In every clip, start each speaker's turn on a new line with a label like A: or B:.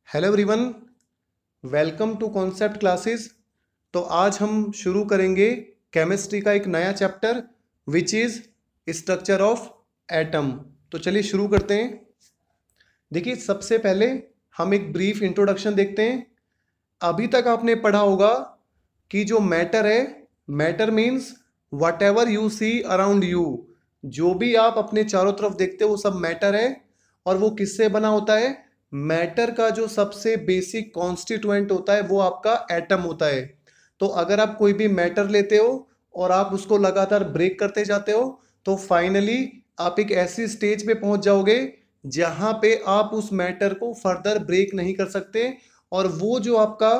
A: Hello everyone, welcome to concept classes. तो आज हम शुरू करेंगे केमिस्ट्री का एक नया chapter which is structure of atom. तो चलिए शुरू करते हैं। देखिए, सबसे पहले हम एक ब्रीफ इंट्रोडक्शन देखते हैं। अभी तक आपने पढ़ा होगा कि जो मैटर है, matter means whatever you see around you, जो भी आप अपने चारों तरफ देखते हो वो सब मैटर है। और वो किससे बना होता है? मैटर का जो सबसे बेसिक कॉन्स्टिट्यूएंट होता है वो आपका एटम होता है। तो अगर आप कोई भी मैटर लेते हो और आप उसको लगातार ब्रेक करते जाते हो तो फाइनली आप एक ऐसी स्टेज पे पहुंच जाओगे जहां पे आप उस मैटर को फर्दर ब्रेक नहीं कर सकते, और वो जो आपका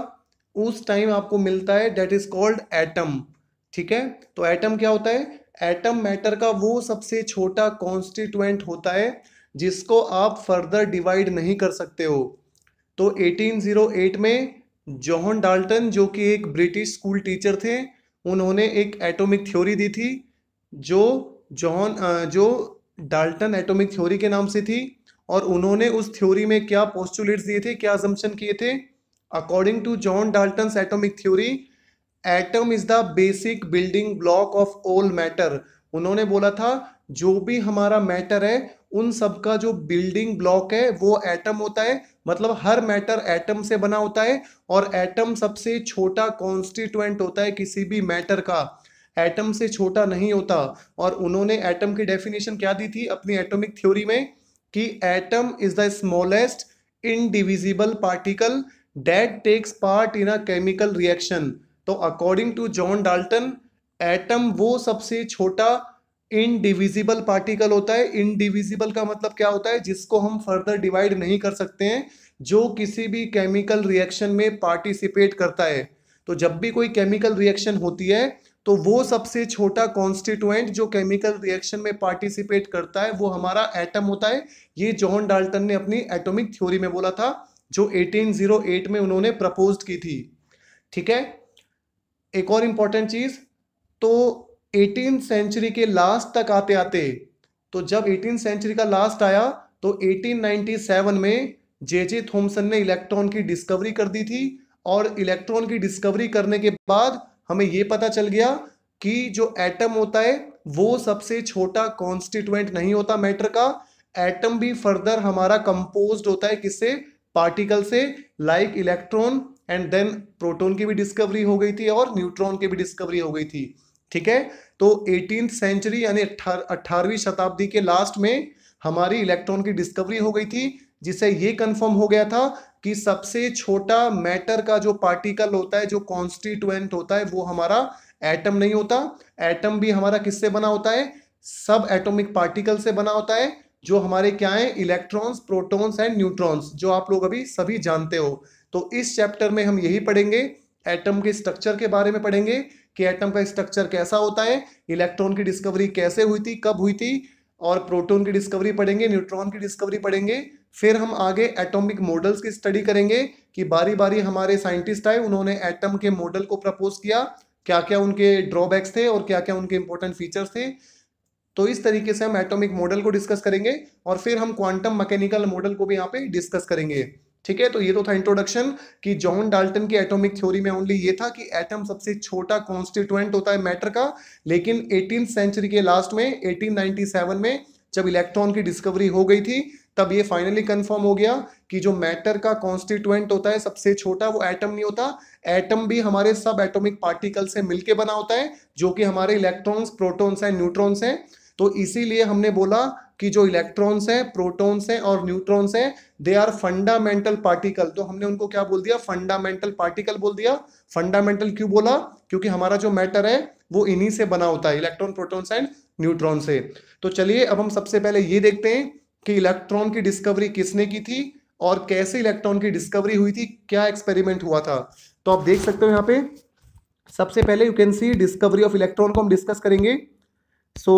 A: उस टाइम आपको मिलता है डेट इज कॉल्ड एटम। ठीक है, तो एटम क्या होता है? एटम मैटर का वो सबसे छोटा कॉन्स्टिट्यूएंट होता है जिसको आप फर्दर डिवाइड नहीं कर सकते हो। तो 1808 में जॉन डाल्टन, जो कि एक ब्रिटिश स्कूल टीचर थे, उन्होंने एक एटॉमिक थ्योरी दी थी जो डाल्टन एटॉमिक थ्योरी के नाम से थी। और उन्होंने उस थ्योरी में क्या पोस्टुलेट्स दिए थे, क्या अजम्पशन किए थे? According to John Dalton's atomic theory, atom is the basic building block of all matter. उन्होंने बोला था जो भी हमारा मैटर है उन सब का जो बिल्डिंग ब्लॉक है वो एटम होता है। मतलब हर मैटर एटम से बना होता है और एटम सबसे छोटा कॉन्स्टिट्यूएंट होता है किसी भी मैटर का, एटम से छोटा नहीं होता। और उन्होंने एटम की डेफिनेशन क्या दी थी अपनी एटॉमिक थ्योरी में कि atom is the smallest indivisible particle that takes part in a chemical reaction. तो according to John Dalton, atom वो सबसे छोटा इनडिविजिबल पार्टिकल होता है। इनडिविजिबल का मतलब क्या होता है? जिसको हम फर्दर डिवाइड नहीं कर सकते हैं, जो किसी भी केमिकल रिएक्शन में पार्टिसिपेट करता है। तो जब भी कोई केमिकल रिएक्शन होती है तो वो सबसे छोटा कॉन्स्टिट्यूएंट जो केमिकल रिएक्शन में पार्टिसिपेट करता है वो हमारा एटम होता है। ये जॉन डाल्टन ने अपनी एटॉमिक थ्योरी में बोला था, जो 1808 में उन्होंने प्रपोज की थी। ठीक है, एक और इंपॉर्टेंट चीज, तो 18th सेंचुरी के लास्ट तक आते आते, तो जब 18th सेंचुरी का लास्ट आया तो 1897 में जे थॉमसन ने इलेक्ट्रॉन की डिस्कवरी कर दी थी। और इलेक्ट्रॉन की डिस्कवरी करने के बाद हमें यह पता चल गया कि जो एटम होता है वो सबसे छोटा कॉन्स्टिट्यूएंट नहीं होता मैटर का। एटम भी फर्दर हमारा कंपोज्ड होता है किससे? पार्टिकल से, like electron. And then proton की भी डिस्कवरी हो गई थी और न्यूट्रॉन की भी डिस्कवरी हो गई थी। ठीक है, तो 18th सेंचुरी यानी 18वीं शताब्दी के लास्ट में हमारी इलेक्ट्रॉन की डिस्कवरी हो गई थी, जिससे ये कंफर्म हो गया था कि सबसे छोटा मैटर का जो पार्टिकल होता है, जो कॉन्स्टिट्यूएंट होता है, वो हमारा एटम नहीं होता। एटम भी हमारा किससे बना होता है? सब एटॉमिक पार्टिकल से बना होता है, जो हमारे क्या है? इलेक्ट्रॉन्स, प्रोटॉन्स एंड न्यूट्रॉन्स, जो आप लोग अभी सभी जानते हो। तो इस चैप्टर में हम यही पढ़ेंगे, एटम के स्ट्रक्चर के बारे में पढ़ेंगे कि एटम का स्ट्रक्चर कैसा होता है, इलेक्ट्रॉन की डिस्कवरी कैसे हुई थी, कब हुई थी, और प्रोटॉन की डिस्कवरी पढ़ेंगे, न्यूट्रॉन की डिस्कवरी पढ़ेंगे। फिर हम आगे एटॉमिक मॉडल्स की स्टडी करेंगे कि बारी बारी हमारे साइंटिस्ट आए, उन्होंने एटम के मॉडल को प्रपोज किया, क्या क्या उनके ड्रॉबैक्स थे और क्या क्या उनके इंपॉर्टेंट फीचर्स थे। तो इस तरीके से हम एटॉमिक मॉडल को डिस्कस करेंगे और फिर हम क्वांटम मैकेनिकल मॉडल को भी यहाँ पे डिस्कस करेंगे। ठीक है, तो ये तो था इंट्रोडक्शन कि जॉन डाल्टन की एटॉमिक थ्योरी में ओनली ये था कि एटम सबसे छोटा कॉन्स्टिट्यूएंट होता है मैटर का। लेकिन 18th सेंचुरी के लास्ट में 1897 में जब इलेक्ट्रॉन की डिस्कवरी हो गई थी, तब ये फाइनली कंफर्म हो गया कि जो मैटर का कॉन्स्टिट्यूएंट होता है सबसे छोटा, वो एटम नहीं होता। एटम भी हमारे सब एटॉमिक पार्टिकल से मिलकर बना होता है, जो कि हमारे इलेक्ट्रॉन्स, प्रोटॉन्स एंड न्यूट्रॉन्स हैं। तो इसीलिए हमने बोला कि जो इलेक्ट्रॉन्स हैं, प्रोटॉन्स हैं और न्यूट्रॉन्स हैं, दे आर फंडामेंटल पार्टिकल। तो हमने उनको क्या बोल दिया? फंडामेंटल पार्टिकल बोल दिया। फंडामेंटल क्यों बोला? क्योंकि हमारा जो मैटर है वो इन्हीं से बना होता है, इलेक्ट्रॉन, प्रोटॉन्स एंड न्यूट्रॉन से। तो चलिए अब हम सबसे पहले ये देखते हैं कि इलेक्ट्रॉन की डिस्कवरी किसने की थी और कैसे इलेक्ट्रॉन की डिस्कवरी हुई थी, क्या एक्सपेरिमेंट हुआ था। तो आप देख सकते हो यहाँ पे सबसे पहले you can see discovery of electron को हम डिस्कस करेंगे। So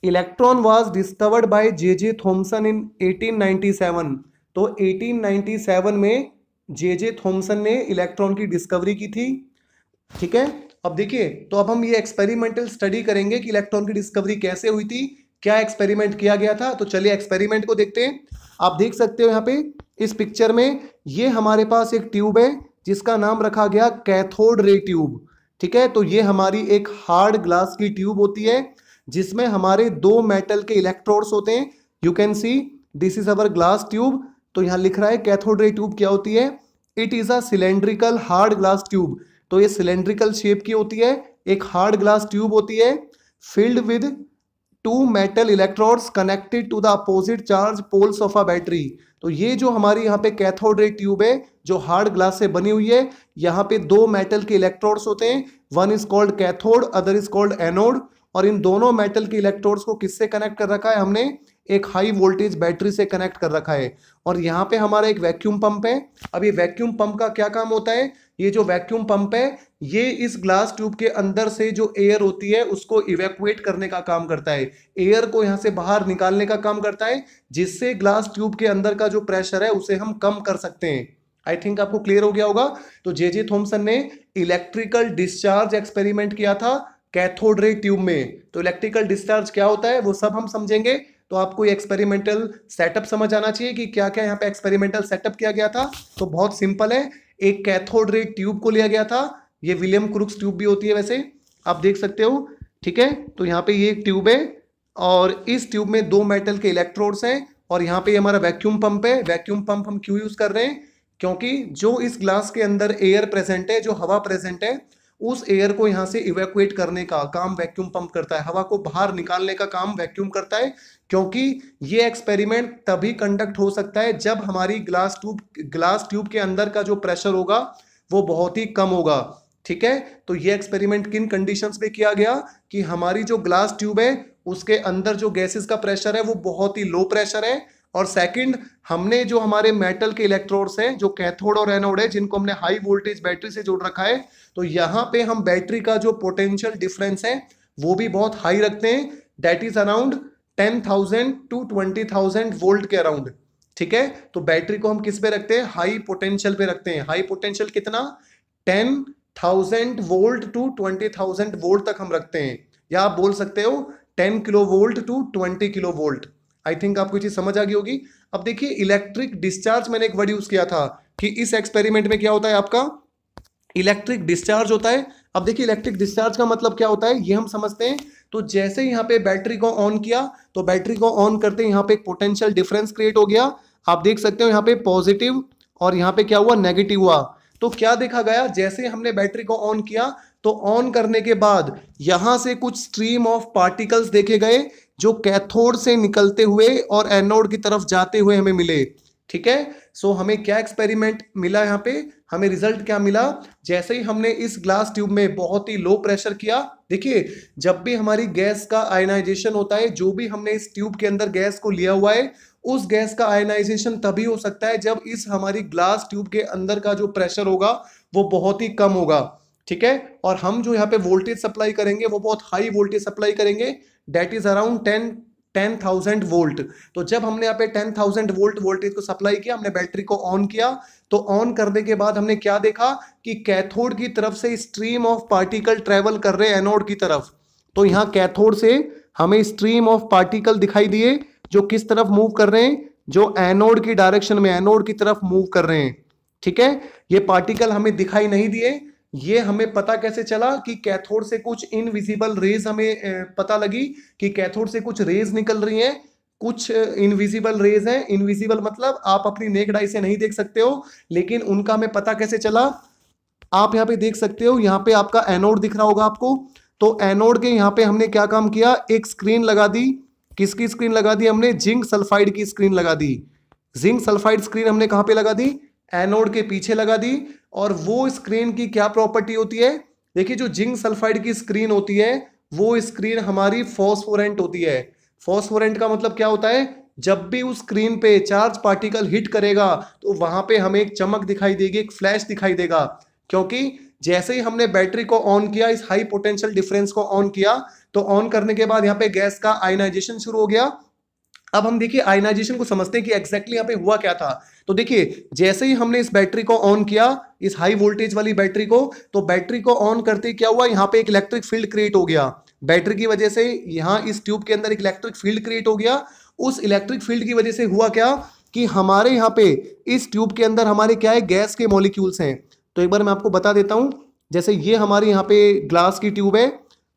A: electron was discovered by J Thomson in 1897। तो 1897 में जे थॉमसन ने इलेक्ट्रॉन की डिस्कवरी की थी। ठीक है, अब देखिए, तो अब हम ये एक्सपेरिमेंटल स्टडी करेंगे कि इलेक्ट्रॉन की डिस्कवरी कैसे हुई थी, क्या एक्सपेरिमेंट किया गया था? तो चलिए एक्सपेरिमेंट को देखते हैं। आप देख सकते हो यहाँ पे इस पिक्चर में, ये हमारे पास एक ट्यूब है जिसका नाम रखा गया कैथोड रे ट्यूब। ठीक है, तो ये हमारी एक हार्ड ग्लास की ट्यूब होती है जिसमें हमारे दो मेटल के इलेक्ट्रोड्स होते हैं। You can see this is our glass tube. तो यहाँ लिख रहा है कैथोड रे ट्यूब क्या होती है? It is a cylindrical hard glass tube. तो ये सिलेंड्रिकल शेप की होती है, एक हार्ड ग्लास ट्यूब होती है, filled with two metal electrodes connected to the opposite charge poles of a battery. तो ये जो हमारी यहाँ पे कैथोड रे ट्यूब है जो हार्ड ग्लास से बनी हुई है, यहाँ पे दो मेटल के इलेक्ट्रोड्स होते हैं, one is called cathode, other is called anode. और इन दोनों मेटल के इलेक्ट्रोड्स को किससे कनेक्ट कर रखा है? हमने एक हाई वोल्टेज बैटरी से कनेक्ट कर रखा है। और यहाँ पे हमारा एक वैक्यूम पंप है। अब ये वैक्यूम पंप का क्या काम होता है? ये जो वैक्यूम पंप है ये इस ग्लास ट्यूब के अंदर से जो एयर होती है उसको इवैक्यूएट करने का काम करता है, एयर को यहाँ से बाहर निकालने का काम करता है, जिससे ग्लास ट्यूब के अंदर का जो प्रेशर है उसे हम कम कर सकते हैं। आई थिंक आपको क्लियर हो गया होगा। तो जे थॉमसन ने इलेक्ट्रिकल डिस्चार्ज एक्सपेरिमेंट किया था कैथोड रे ट्यूब में। तो इलेक्ट्रिकल डिस्चार्ज क्या होता है वो सब हम समझेंगे। तो आपको ये एक्सपेरिमेंटल सेटअप समझ आना चाहिए कि क्या क्या यहाँ पे एक्सपेरिमेंटल सेटअप किया गया था। तो बहुत सिंपल है, एक कैथोड रे ट्यूब को लिया गया था, ये विलियम क्रुक्स ट्यूब भी होती है वैसे, आप देख सकते हो। ठीक है, तो यहाँ पे ये एक ट्यूब है और इस ट्यूब में दो मेटल के इलेक्ट्रोड्स हैं और यहाँ पे हमारा वैक्यूम पंप है। वैक्यूम पंप हम क्यों यूज कर रहे हैं? क्योंकि जो इस ग्लास के अंदर एयर प्रेजेंट है, जो हवा प्रेजेंट है, उस एयर को यहाँ से इवैक्यूएट करने का काम वैक्यूम पंप करता है, हवा को बाहर निकालने का काम वैक्यूम करता है। क्योंकि ये एक्सपेरिमेंट तभी कंडक्ट हो सकता है जब हमारी ग्लास ट्यूब के अंदर का जो प्रेशर होगा वो बहुत ही कम होगा। ठीक है, तो ये एक्सपेरिमेंट किन कंडीशंस पे किया गया कि हमारी जो ग्लास ट्यूब है उसके अंदर जो गैसेस का प्रेशर है वो बहुत ही लो प्रेशर है, और सेकंड हमने जो हमारे मेटल के इलेक्ट्रोड्स हैं जो कैथोड और एनोड है जिनको हमने हाई वोल्टेज बैटरी से जोड़ रखा है, तो यहाँ पे हम बैटरी का जो पोटेंशियल डिफरेंस है वो भी बहुत हाई रखते हैं, that is around 10,000 to 20,000 volt के अराउंड। ठीक है, तो बैटरी को हम किस पे रखते हैं? हाई पोटेंशियल पे रखते हैं। हाई पोटेंशियल कितना? 10,000 वोल्ट टू 20,000 वोल्ट तक हम रखते हैं, या आप बोल सकते हो 10 kilo volt to 20 kilo volt. I think आपको चीज समझ आ गई होगी। अब देखिए इलेक्ट्रिक डिस्चार्ज, मैंने एक वर्ड यूज किया था कि इस एक्सपेरिमेंट में क्या होता है आपका इलेक्ट्रिक डिस्चार्ज होता है। अब देखिए इलेक्ट्रिक डिस्चार्ज का मतलब क्या होता है ये हम समझते हैं। तो जैसे ही यहाँ पे बैटरी को ऑन किया तो बैटरी को ऑन करते यहाँ पे एक पोटेंशियल डिफरेंस क्रिएट हो गया। आप देख सकते हो यहाँ पे पॉजिटिव और यहाँ पे क्या हुआ? नेगेटिव हुआ। तो क्या देखा गया? जैसे हमने बैटरी को ऑन किया तो ऑन करने के बाद यहां से कुछ स्ट्रीम ऑफ पार्टिकल्स देखे गए जो कैथोड से निकलते हुए और एनोड की तरफ जाते हुए हमें मिले। ठीक है, सो हमें क्या एक्सपेरिमेंट मिला? यहाँ पे हमें रिजल्ट क्या मिला? जैसे ही हमने इस ग्लास ट्यूब में बहुत ही लो प्रेशर किया, देखिए जब भी हमारी गैस का आयनाइजेशन होता है, जो भी हमने इस ट्यूब के अंदर गैस को लिया हुआ है उस गैस का आयनाइजेशन तभी हो सकता है जब इस हमारी ग्लास ट्यूब के अंदर का जो प्रेशर होगा वो बहुत ही कम होगा। ठीक है, और हम जो यहाँ पे वोल्टेज सप्लाई करेंगे वो बहुत हाई वोल्टेज सप्लाई करेंगे, दैट इज अराउंड 10,000 वोल्ट। तो जब हमने यहाँ पे 10,000 वोल्ट वोल्टेज को सप्लाई किया, हमने बैटरी को ऑन किया, तो ऑन करने के बाद हमने क्या देखा कि कैथोड की तरफ से स्ट्रीम ऑफ पार्टिकल ट्रेवल कर रहे हैं एनोड की तरफ। तो यहाँ कैथोड से हमें स्ट्रीम ऑफ पार्टिकल दिखाई दिए जो किस तरफ मूव कर रहे हैं? जो एनोड की डायरेक्शन में, एनोड की तरफ मूव कर रहे हैं। ठीक है, ये पार्टिकल हमें दिखाई नहीं दिए। ये हमें पता कैसे चला कि कैथोड से कुछ इनविजिबल रेज हमें पता लगी कि कैथोड से कुछ रेज निकल रही हैं, कुछ इनविजिबल रेज हैं। इनविजिबल मतलब आप अपनी नेक्ड आई से नहीं देख सकते हो, लेकिन उनका हमें पता कैसे चला? आप यहाँ पे देख सकते हो, यहाँ पे आपका एनोड दिख रहा होगा आपको। तो एनोड के यहाँ पे हमने क्या काम किया? एक स्क्रीन लगा दी। किसकी स्क्रीन लगा दी? हमने जिंक सल्फाइड की स्क्रीन लगा दी। जिंक सल्फाइड स्क्रीन हमने कहाँ पे लगा दी? एनोड के पीछे लगा दी। और वो स्क्रीन की क्या प्रॉपर्टी होती है? देखिए जो जिंक सल्फाइड की स्क्रीन होती है वो स्क्रीन हमारी फॉस्फोरेंट होती है। फॉस्फोरेंट का मतलब क्या होता है? जब भी उस स्क्रीन पे चार्ज पार्टिकल हिट करेगा तो वहां पे हमें एक चमक दिखाई देगी, एक फ्लैश दिखाई देगा। क्योंकि जैसे ही हमने बैटरी को ऑन किया, इस हाई पोटेंशियल डिफरेंस को ऑन किया, तो ऑन करने के बाद यहाँ पे गैस का आयनाइजेशन शुरू हो गया। अब हम देखिए आयनाइजेशन को समझते हैं कि एग्जैक्टली यहाँ पे हुआ क्या था। तो देखिए जैसे ही हमने इस बैटरी को ऑन किया, इस हाई वोल्टेज वाली बैटरी को, तो बैटरी को ऑन करते ही क्या हुआ? यहाँ पे एक इलेक्ट्रिक फील्ड क्रिएट हो गया। बैटरी की वजह से यहाँ इस ट्यूब के अंदर एक इलेक्ट्रिक फील्ड क्रिएट हो गया। उस इलेक्ट्रिक फील्ड की वजह से हुआ क्या कि हमारे यहाँ पे इस ट्यूब के अंदर हमारे क्या है, गैस के मॉलिक्यूल्स हैं। तो एक बार मैं आपको बता देता हूँ, जैसे ये हमारे यहाँ पे ग्लास की ट्यूब है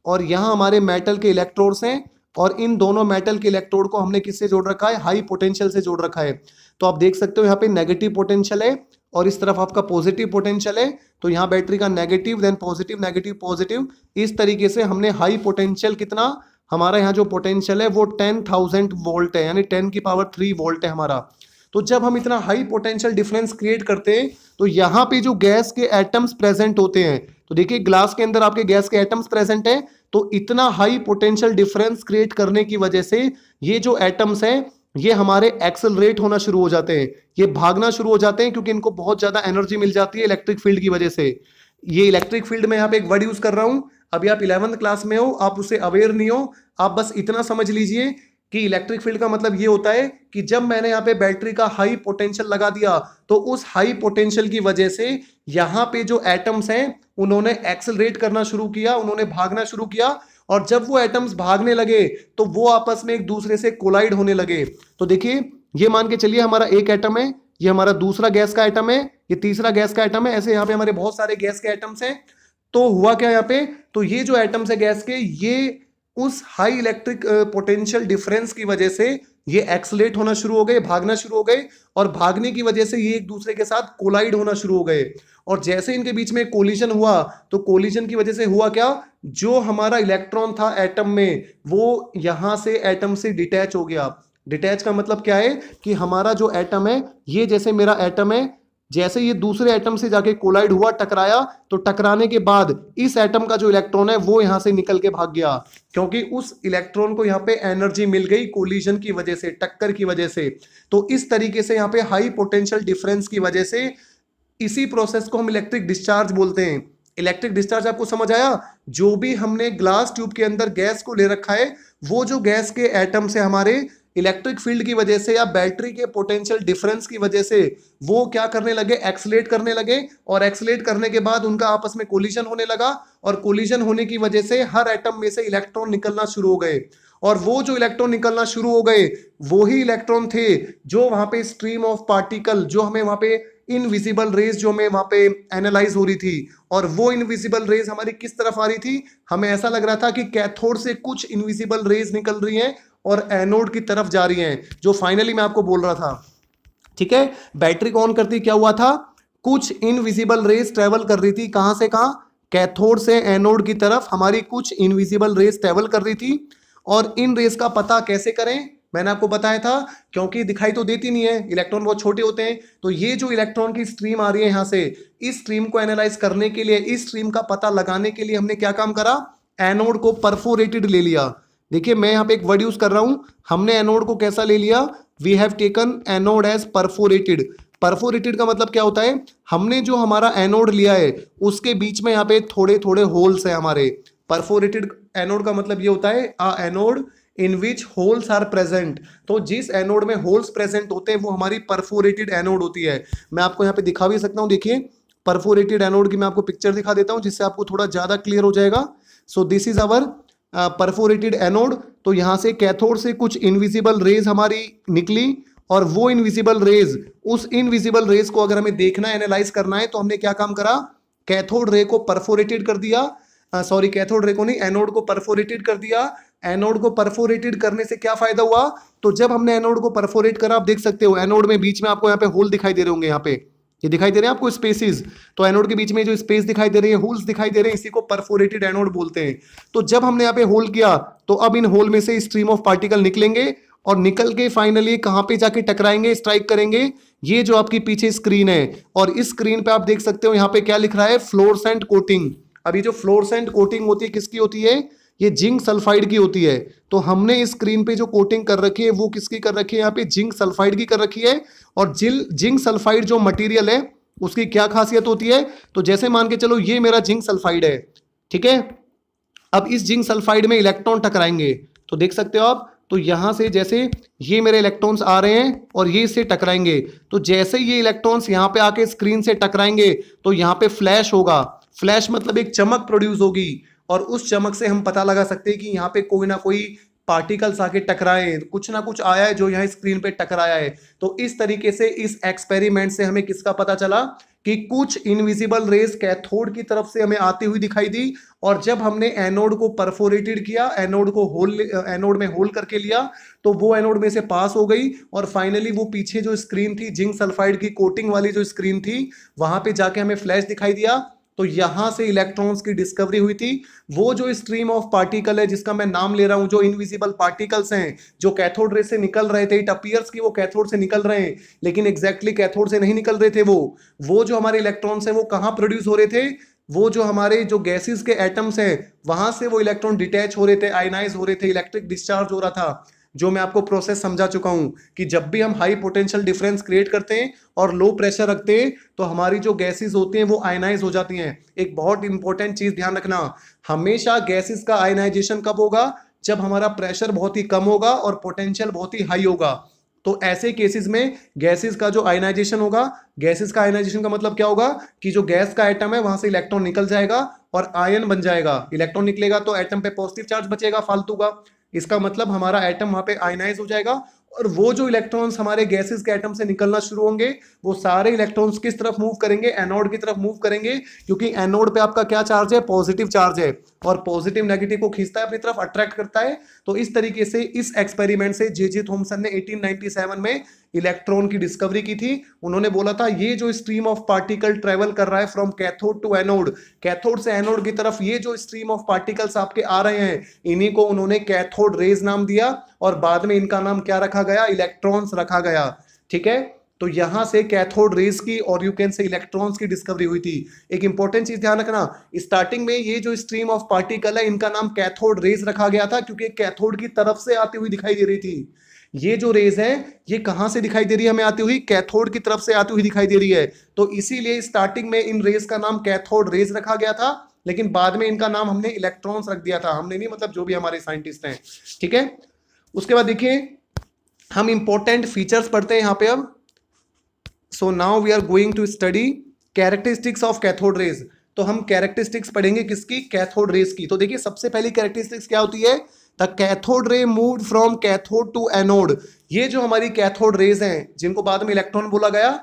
A: और यहाँ हमारे मेटल के इलेक्ट्रोड्स हैं और इन दोनों मेटल के इलेक्ट्रोड को हमने किससे जोड़ रखा है, हाई पोटेंशियल से जोड़ रखा है। तो आप देख सकते हो यहाँ पे नेगेटिव पोटेंशियल है और इस तरफ आपका पॉजिटिव पोटेंशियल है। तो यहाँ बैटरी का negative then positive negative positive, इस तरीके से हमने हाई पोटेंशियल कितना, हमारा यहाँ जो पोटेंशियल है वो 10,000 वोल्ट है, यानी 10 की पावर 3 वोल्ट है हमारा। तो जब हम इतना हाई पोटेंशियल डिफरेंस क्रिएट करते हैं तो यहाँ पे जो गैस के एटम्स प्रेजेंट होते हैं, तो देखिए ग्लास के अंदर आपके गैस के एटम्स प्रेजेंट है, तो इतना हाई पोटेंशियल डिफरेंस क्रिएट करने की वजह से ये जो एटम्स हैं ये हमारे एक्सेलरेट होना शुरू हो जाते हैं, ये भागना शुरू हो जाते हैं, क्योंकि इनको बहुत ज्यादा एनर्जी मिल जाती है इलेक्ट्रिक फील्ड की वजह से। ये इलेक्ट्रिक फील्ड में यहाँ पे एक वर्ड यूज कर रहा हूं, अभी आप 11th क्लास में हो, आप उससे अवेयर नहीं हो, आप बस इतना समझ लीजिए कि इलेक्ट्रिक फील्ड का मतलब ये होता है कि जब मैंने यहाँ पे बैटरी का हाई पोटेंशियल लगा दिया तो उस हाई पोटेंशियल की वजह से यहाँ पे जो एटम्स हैं उन्होंने एक्सेलरेट करना शुरू किया, उन्होंने भागना शुरू किया, और जब वो एटम्स भागने लगे तो वो आपस में एक दूसरे से कोलाइड होने लगे। तो देखिए ये मान के चलिए हमारा एक एटम है, ये हमारा दूसरा गैस का एटम है, ये तीसरा गैस का एटम है, ऐसे यहाँ पे हमारे बहुत सारे गैस के एटम्स हैं। तो हुआ क्या यहाँ पे, तो ये जो एटम्स है गैस के, ये उस हाई इलेक्ट्रिक पोटेंशियल डिफरेंस की वजह से ये एक्सलेट होना शुरू हो गए, भागना शुरू हो गए, और भागने की वजह से ये एक दूसरे के साथ कोलाइड होना शुरू हो गए। और जैसे इनके बीच में कोलिजन हुआ तो कोलिजन की वजह से हुआ क्या, जो हमारा इलेक्ट्रॉन था एटम में वो यहां से एटम से डिटैच हो गया। डिटैच का मतलब क्या है कि हमारा जो एटम है, ये जैसे मेरा एटम है, जैसे ये दूसरे एटम से जाके कोलाइड हुआ, टकराया, तो टकराने के बाद इस एटम का जो इलेक्ट्रॉन है वो यहां से निकल के भाग गया, क्योंकि उस इलेक्ट्रॉन को यहाँ पे एनर्जी मिल गई कोलिजन की वजह से, टक्कर की वजह से। तो इस तरीके से यहाँ पे हाई पोटेंशियल डिफरेंस की वजह से इसी प्रोसेस को हम इलेक्ट्रिक डिस्चार्ज बोलते हैं। इलेक्ट्रिक डिस्चार्ज आपको समझ आया? जो भी हमने ग्लास ट्यूब के अंदर गैस को ले रखा है, वो जो गैस के एटम से हमारे इलेक्ट्रिक फील्ड की वजह से या बैटरी के पोटेंशियल डिफरेंस की वजह से वो क्या करने लगे, एक्सलेट करने लगे, और एक्सलेट करने के बाद उनका आपस में कोलिजन होने लगा, और कोलिजन होने की वजह से हर एटम में से इलेक्ट्रॉन निकलना शुरू हो गए। और वो जो इलेक्ट्रॉन निकलना शुरू हो गए वो ही इलेक्ट्रॉन थे जो वहां पे स्ट्रीम ऑफ पार्टिकल, जो हमें वहां पे इनविजिबल रेज जो हमें वहां पे एनालाइज हो रही थी, और वो इनविजिबल रेज हमारी किस तरफ आ रही थी, हमें ऐसा लग रहा था कि कैथोड से कुछ इनविजिबल रेज निकल रही हैं और एनोड की तरफ जा रही हैं, जो फाइनली मैं आपको बोल रहा था। ठीक है, बैटरी को ऑन करती क्या हुआ था, कुछ इनविजिबल रेज ट्रेवल कर रही थी, कहां से कहां, कैथोड से एनोड की तरफ हमारी कुछ इनविजिबल रेज ट्रेवल कर रही थी। और इन रेज का पता कैसे करें, मैंने आपको बताया था, क्योंकि दिखाई तो देती नहीं है, इलेक्ट्रॉन बहुत छोटे होते हैं। तो ये जो इलेक्ट्रॉन की स्ट्रीम आ रही है यहाँ से, इस स्ट्रीम को एनालाइज करने के लिए, इस स्ट्रीम का पता लगाने के लिए हमने क्या काम करा, एनोड को परफोरेटेड ले लिया। देखिए मैं यहाँ पे एक वर्ड यूज कर रहा हूं, हमने एनोड को कैसा ले लिया, we have taken anode as perforated. Perforated का मतलब क्या होता है, हमने जो हमारा एनोड लिया है उसके बीच में यहाँ पे थोड़े थोड़े होल्स है हमारे। परफोरेटेड एनोड का मतलब ये होता है a anode in which holes are present. तो जिस एनोड में होल्स प्रेजेंट होते हैं वो हमारी परफोरेटेड एनोड होती है। मैं आपको यहाँ पे दिखा भी सकता हूँ, देखिए परफोरेटेड एनोड की मैं आपको पिक्चर दिखा देता हूँ जिससे आपको थोड़ा ज्यादा क्लियर हो जाएगा। So this is our perforated anode. तो यहाँ से कैथोड से कुछ इनविजिबल रेज हमारी निकली, और वो इनविजिबल रेज, उस इनविजिबल रेज को अगर हमें देखना है, एनालाइज करना है, तो हमने क्या काम करा, कैथोड रे को परफोरेटेड कर दिया, सॉरी कैथोड रे को नहीं, एनोड को परफोरेटेड कर दिया। एनोड को परफोरेटेड करने से क्या फायदा हुआ, तो जब हमने एनोड को परफोरेट करा, आप देख सकते हो एनोड में बीच में आपको यहाँ पे होल दिखाई दे रहे होंगे, यहाँ पे ये दिखाई दे रहे हैं आपको स्पेसेस। तो एनोड के बीच में जो स्पेस दिखाई दे रही है, होल्स दिखाई दे रहे हैं, इसी को परफोरेटेड एनोड बोलते हैं। तो जब हमने यहाँ पे होल किया तो अब इन होल में से स्ट्रीम ऑफ पार्टिकल निकलेंगे, और निकल के फाइनली कहाँ पे जाके टकराएंगे, स्ट्राइक करेंगे, ये जो आपकी पीछे स्क्रीन है। और इस स्क्रीन पे आप देख सकते हो यहाँ पे क्या लिख रहा है, फ्लोरोसेंट कोटिंग। अभी जो फ्लोरोसेंट कोटिंग होती है किसकी होती है, ये जिंक सल्फाइड की होती है। तो हमने इस स्क्रीन पे जो कोटिंग कर रखी है वो किसकी कर रखी है, यहाँ पे जिंक सल्फाइड की कर रखी है। और जिंक सल्फाइड जो मटेरियल है उसकी क्या खासियत होती है, तो जैसे मान के चलो ये मेरा जिंक सल्फाइड है, ठीक है। अब इस जिंक सल्फाइड में इलेक्ट्रॉन टकराएंगे, तो देख सकते हो आप, तो यहां से जैसे ये मेरे इलेक्ट्रॉन्स आ रहे हैं और ये इससे टकराएंगे, तो जैसे ये इलेक्ट्रॉन्स यहाँ पे आके स्क्रीन से टकराएंगे तो यहाँ पे फ्लैश होगा। फ्लैश मतलब एक चमक प्रोड्यूस होगी, और उस चमक से हम पता लगा सकते हैं कि यहाँ पे कोई ना कोई पार्टिकल्स आके टकराए, कुछ ना कुछ आया है जो यहाँ स्क्रीन पे टकराया है। तो इस तरीके से इस एक्सपेरिमेंट से हमें किसका पता चला कि कुछ इनविजिबल रेस कैथोड की तरफ से हमें आती हुई दिखाई दी, और जब हमने एनोड को परफोरेटेड किया, एनोड को एनोड में होल करके लिया, तो वो एनोड में से पास हो गई और फाइनली वो पीछे जो स्क्रीन थी, जिंक सल्फाइड की कोटिंग वाली जो स्क्रीन थी, वहां पे जाके हमें फ्लैश दिखाई दिया। तो यहां से इलेक्ट्रॉन्स की डिस्कवरी हुई थी। वो जो स्ट्रीम ऑफ पार्टिकल है जिसका मैं नाम ले रहा हूं, जो इनविजिबल पार्टिकल्स हैं जो कैथोड रे से निकल रहे थे, इट अपीयर्स कि वो कैथोड से निकल रहे हैं, लेकिन एग्जैक्टली कैथोड से नहीं निकल रहे थे। वो जो हमारे इलेक्ट्रॉन्स हैं वो कहां प्रोड्यूस हो रहे थे, वो जो हमारे जो गैसेस के एटम्स हैं वहां से वो इलेक्ट्रॉन डिटैच हो रहे थे, आयनाइज हो रहे थे, इलेक्ट्रिक डिस्चार्ज हो रहा था। जो मैं आपको प्रोसेस समझा चुका हूं कि जब भी हम हाई पोटेंशियल डिफरेंस क्रिएट करते हैं और लो प्रेशर रखते हैं तो हमारी जो गैसेस होती हैं वो आयनाइज हो जाती हैं। एक बहुत इंपॉर्टेंट चीज ध्यान रखना, हमेशा गैसेस का आयनाइजेशन कब होगा, जब हमारा प्रेशर बहुत ही कम होगा और पोटेंशियल बहुत ही हाई होगा। तो ऐसे केसेस में गैसेस का जो आयनाइजेशन होगा, गैसेस का आयनाइजेशन का मतलब क्या होगा कि जो गैस का एटम है वहां से इलेक्ट्रॉन निकल जाएगा और आयन बन जाएगा। इलेक्ट्रॉन निकलेगा तो एटम पे पॉजिटिव चार्ज बचेगा फालतू का, इसका मतलब हमारा एटम वहां पे आयनाइज हो जाएगा, और वो जो इलेक्ट्रॉन्स हमारे गैसेस के एटम से निकलना शुरू होंगे वो सारे इलेक्ट्रॉन्स किस तरफ मूव करेंगे, एनोड की तरफ मूव करेंगे, क्योंकि एनोड पे आपका क्या चार्ज है, पॉजिटिव चार्ज है, और पॉजिटिव नेगेटिव को खींचता है अपनी तरफ, अट्रैक्ट करता है। तो इस तरीके से इस एक्सपेरिमेंट से जे थॉमसन ने 1897 में इलेक्ट्रॉन की डिस्कवरी की थी। उन्होंने बोला था ये जो स्ट्रीम ऑफ पार्टिकल ट्रेवल कर रहा है from cathode to anode, cathode से एनोड की तरफ, ये जो स्ट्रीम ऑफ पार्टिकल्स आपके आ रहे हैं इन्हीं को उन्होंने कैथोड रेज नाम दिया, और बाद में इनका नाम क्या रखा गया, इलेक्ट्रॉन्स रखा गया। ठीक है, तो यहां से कैथोड रेज की और यू कैन से इलेक्ट्रॉन्स की डिस्कवरी हुई थी। एक इंपॉर्टेंट चीज ध्यान रखना, स्टार्टिंग में ये जो स्ट्रीम ऑफ पार्टिकल है इनका नाम कैथोड रेज रखा गया था क्योंकि कैथोड की तरफ से आती हुई दिखाई दे रही थी। ये जो रेज है ये कहां से दिखाई दे रही है हमें आती हुई, कैथोड की तरफ से आती हुई दिखाई दे रही है। तो इसीलिए स्टार्टिंग में इन रेज का नाम कैथोड रेज रखा गया था, लेकिन बाद में इनका नाम हमने इलेक्ट्रॉन्स रख दिया था, हमने नहीं, मतलब जो भी हमारे साइंटिस्ट हैं। ठीक है, उसके बाद देखिए हम इंपॉर्टेंट फीचर्स पढ़ते हैं यहाँ पे अब। So now we are going to study characteristics of cathode rays. तो हम कैरेक्टरिस्टिक्स पढ़ेंगे किसकी, कैथोड रेज की। तो देखिए सबसे पहली कैरेक्टरिस्टिक्स क्या होती है, the cathode ray moved from cathode to anode. ये जो हमारी कैथोड रेज हैं जिनको बाद में इलेक्ट्रॉन बोला गया,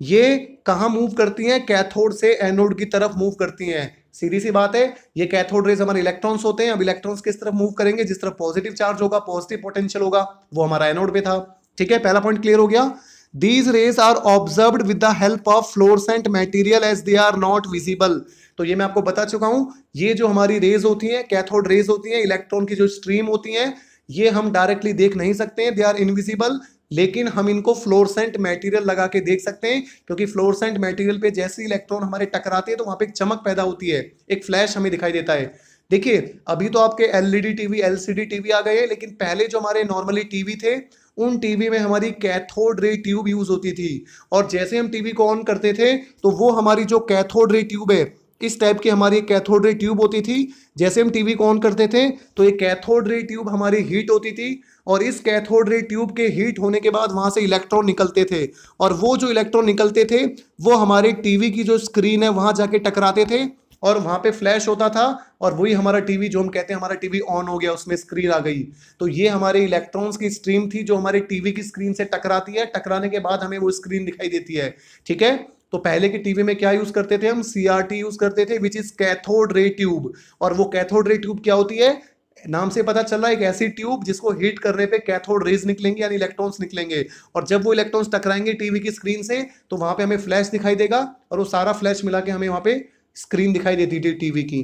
A: ये कहां मूव करती हैं, कैथोड से एनोड की तरफ मूव करती हैं। सीधी सी बात है, ये कैथोड रेज हमारे इलेक्ट्रॉन्स होते हैं। अब इलेक्ट्रॉन्स किस तरफ मूव करेंगे, जिस तरफ पॉजिटिव चार्ज होगा, पॉजिटिव पोटेंशियल होगा, वो हमारा एनोड पे था। ठीक है, पहला पॉइंट क्लियर हो गया। These rays are observed with the help of fluorescent material as they are not visible। तो ये मैं आपको बता चुका हूं, ये जो हमारी रेज होती हैं, कैथोड रेज होती हैं, इलेक्ट्रॉन की जो स्ट्रीम होती हैं, ये हम डायरेक्टली देख नहीं सकते हैं, दे आर इनविजिबल, लेकिन हम इनको फ्लोरेसेंट मटेरियल लगा के देख सकते हैं, क्योंकि फ्लोरेसेंट मटेरियल पे जैसे इलेक्ट्रॉन हमारे टकराते हैं तो वहां पे एक चमक पैदा होती है, एक फ्लैश हमें दिखाई देता है। देखिए अभी तो आपके एलईडी टीवी, एलसीडी टीवी आ गए हैं, लेकिन पहले जो हमारे नॉर्मली टीवी थे उन टीवी में हमारी कैथोड रे ट्यूब यूज होती थी, और जैसे हम टीवी को ऑन करते थे तो वो हमारी जो कैथोड रे ट्यूब है, इस टाइप की हमारी कैथोड रे ट्यूब होती थी। जैसे हम टीवी को ऑन करते थे तो ये कैथोड रे ट्यूब हमारी हीट होती थी, और इस कैथोड रे ट्यूब के हीट होने के बाद वहां से इलेक्ट्रॉन निकलते थे, और वो जो इलेक्ट्रॉन निकलते थे वो हमारे टीवी की जो स्क्रीन है वहां जाके टकराते थे, और वहां पे फ्लैश होता था, और वही हमारा टीवी, जो हम कहते हैं हमारा टीवी ऑन हो गया, उसमें स्क्रीन आ गई। तो ये हमारे इलेक्ट्रॉन्स की स्ट्रीम थी जो हमारे टीवी की स्क्रीन से टकराती है, टकराने के बाद हमें वो स्क्रीन दिखाई देती है। ठीक है, तो पहले के टीवी में क्या यूज करते थे हम, सीआरटी यूज करते थे, which is cathode ray tube. और वो कैथोड रे ट्यूब क्या होती है, नाम से पता चल रहा है, एक ऐसी ट्यूब जिसको हीट करने पे कैथोड रेज निकलेंगे, यानी इलेक्ट्रॉन्स निकलेंगे, और जब वो इलेक्ट्रॉन्स टकराएंगे टीवी की स्क्रीन से तो वहां पे हमें फ्लैश दिखाई देगा, और वो सारा फ्लैश मिला के हमें वहां पे स्क्रीन दिखाई देती थी टीवी की।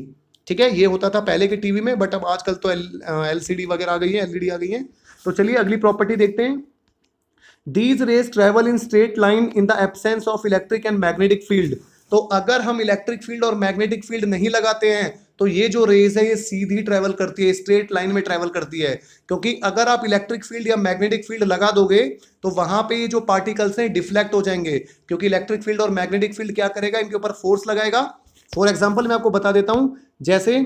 A: ठीक है, ये होता था पहले के टीवी में, बट अब आजकल तो एलसीडी वगैरह आ गई है, एलईडी आ गई है। तो चलिए अगली प्रॉपर्टी देखते हैं। These rays travel in straight line in the absence of electric and magnetic field। तो अगर हम इलेक्ट्रिक फील्ड और मैग्नेटिक फील्ड नहीं लगाते हैं तो ये जो रेज है ये सीधी ट्रेवल करती है, स्ट्रेट लाइन में ट्रेवल करती है, क्योंकि अगर आप इलेक्ट्रिक फील्ड या मैग्नेटिक फील्ड लगा दोगे तो वहां पे ये जो पार्टिकल्स हैं डिफ्लेक्ट हो जाएंगे, क्योंकि इलेक्ट्रिक फील्ड और मैग्नेटिक फील्ड क्या करेगा, इनके ऊपर फोर्स लगाएगा। फॉर एग्जाम्पल मैं आपको बता देता हूं, जैसे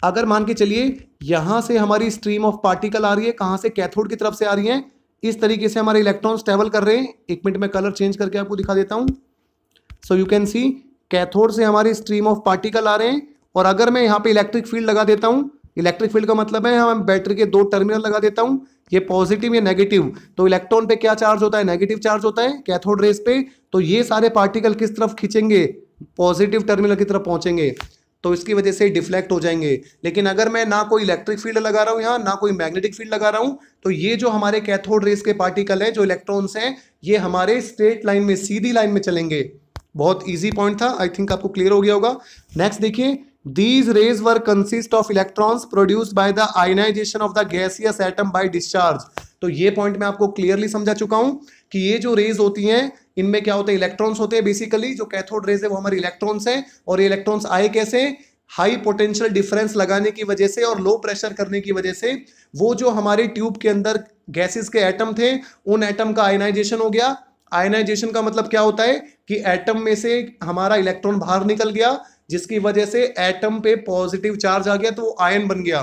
A: अगर मान के चलिए यहां से हमारी स्ट्रीम ऑफ पार्टिकल आ रही है, कहां से, कैथोड की तरफ से आ रही है, इस तरीके से हमारे इलेक्ट्रॉन्स ट्रेवल कर रहे हैं। एक मिनट में कलर चेंज करके आपको दिखा देता हूं। So you can C cathode से हमारी स्ट्रीम ऑफ पार्टिकल आ रहे हैं, और अगर मैं यहाँ पे इलेक्ट्रिक फील्ड लगा देता हूँ, इलेक्ट्रिक फील्ड का मतलब है हम बैटरी के 2 टर्मिनल लगा देता हूँ, ये पॉजिटिव या नेगेटिव, तो इलेक्ट्रॉन पे क्या चार्ज होता है, नेगेटिव चार्ज होता है कैथोड रेज पे, तो ये सारे पार्टिकल किस तरफ खींचेंगे, पॉजिटिव टर्मिनल की तरफ पहुंचेंगे, तो इसकी वजह से डिफ्लेक्ट हो जाएंगे। लेकिन अगर मैं ना कोई इलेक्ट्रिक फील्ड लगा रहा हूं यहाँ, ना कोई मैग्नेटिक फील्ड लगा रहा हूं, तो ये जो हमारे कैथोड रेज के पार्टिकल है, जो इलेक्ट्रॉन्स हैं, ये हमारे स्ट्रेट लाइन में, सीधी लाइन में चलेंगे। बहुत इजी पॉइंट था, आई थिंक आपको क्लियर हो गया होगा। नेक्स्ट देखिए, these rays were consist of electrons produced by the ionization of the gaseous atom by discharge। तो ये पॉइंट मैं आपको क्लियरली समझा चुका हूं कि ये जो रेज होती हैं, इनमें क्या होते हैं, इलेक्ट्रॉन्स होते हैं। बेसिकली जो कैथोड रेज है वो हमारे इलेक्ट्रॉन्स हैं, और ये इलेक्ट्रॉन्स आए कैसे, हाई पोटेंशियल डिफरेंस लगाने की वजह से और लो प्रेशर करने की वजह से। वो जो हमारे ट्यूब के अंदर गैसेस के एटम थे, उन एटम का आयनाइजेशन हो गया। आयनाइजेशन का मतलब क्या होता है कि एटम में से हमारा इलेक्ट्रॉन बाहर निकल गया, जिसकी वजह से एटम पे पॉजिटिव चार्ज आ गया, तो वो आयन बन गया।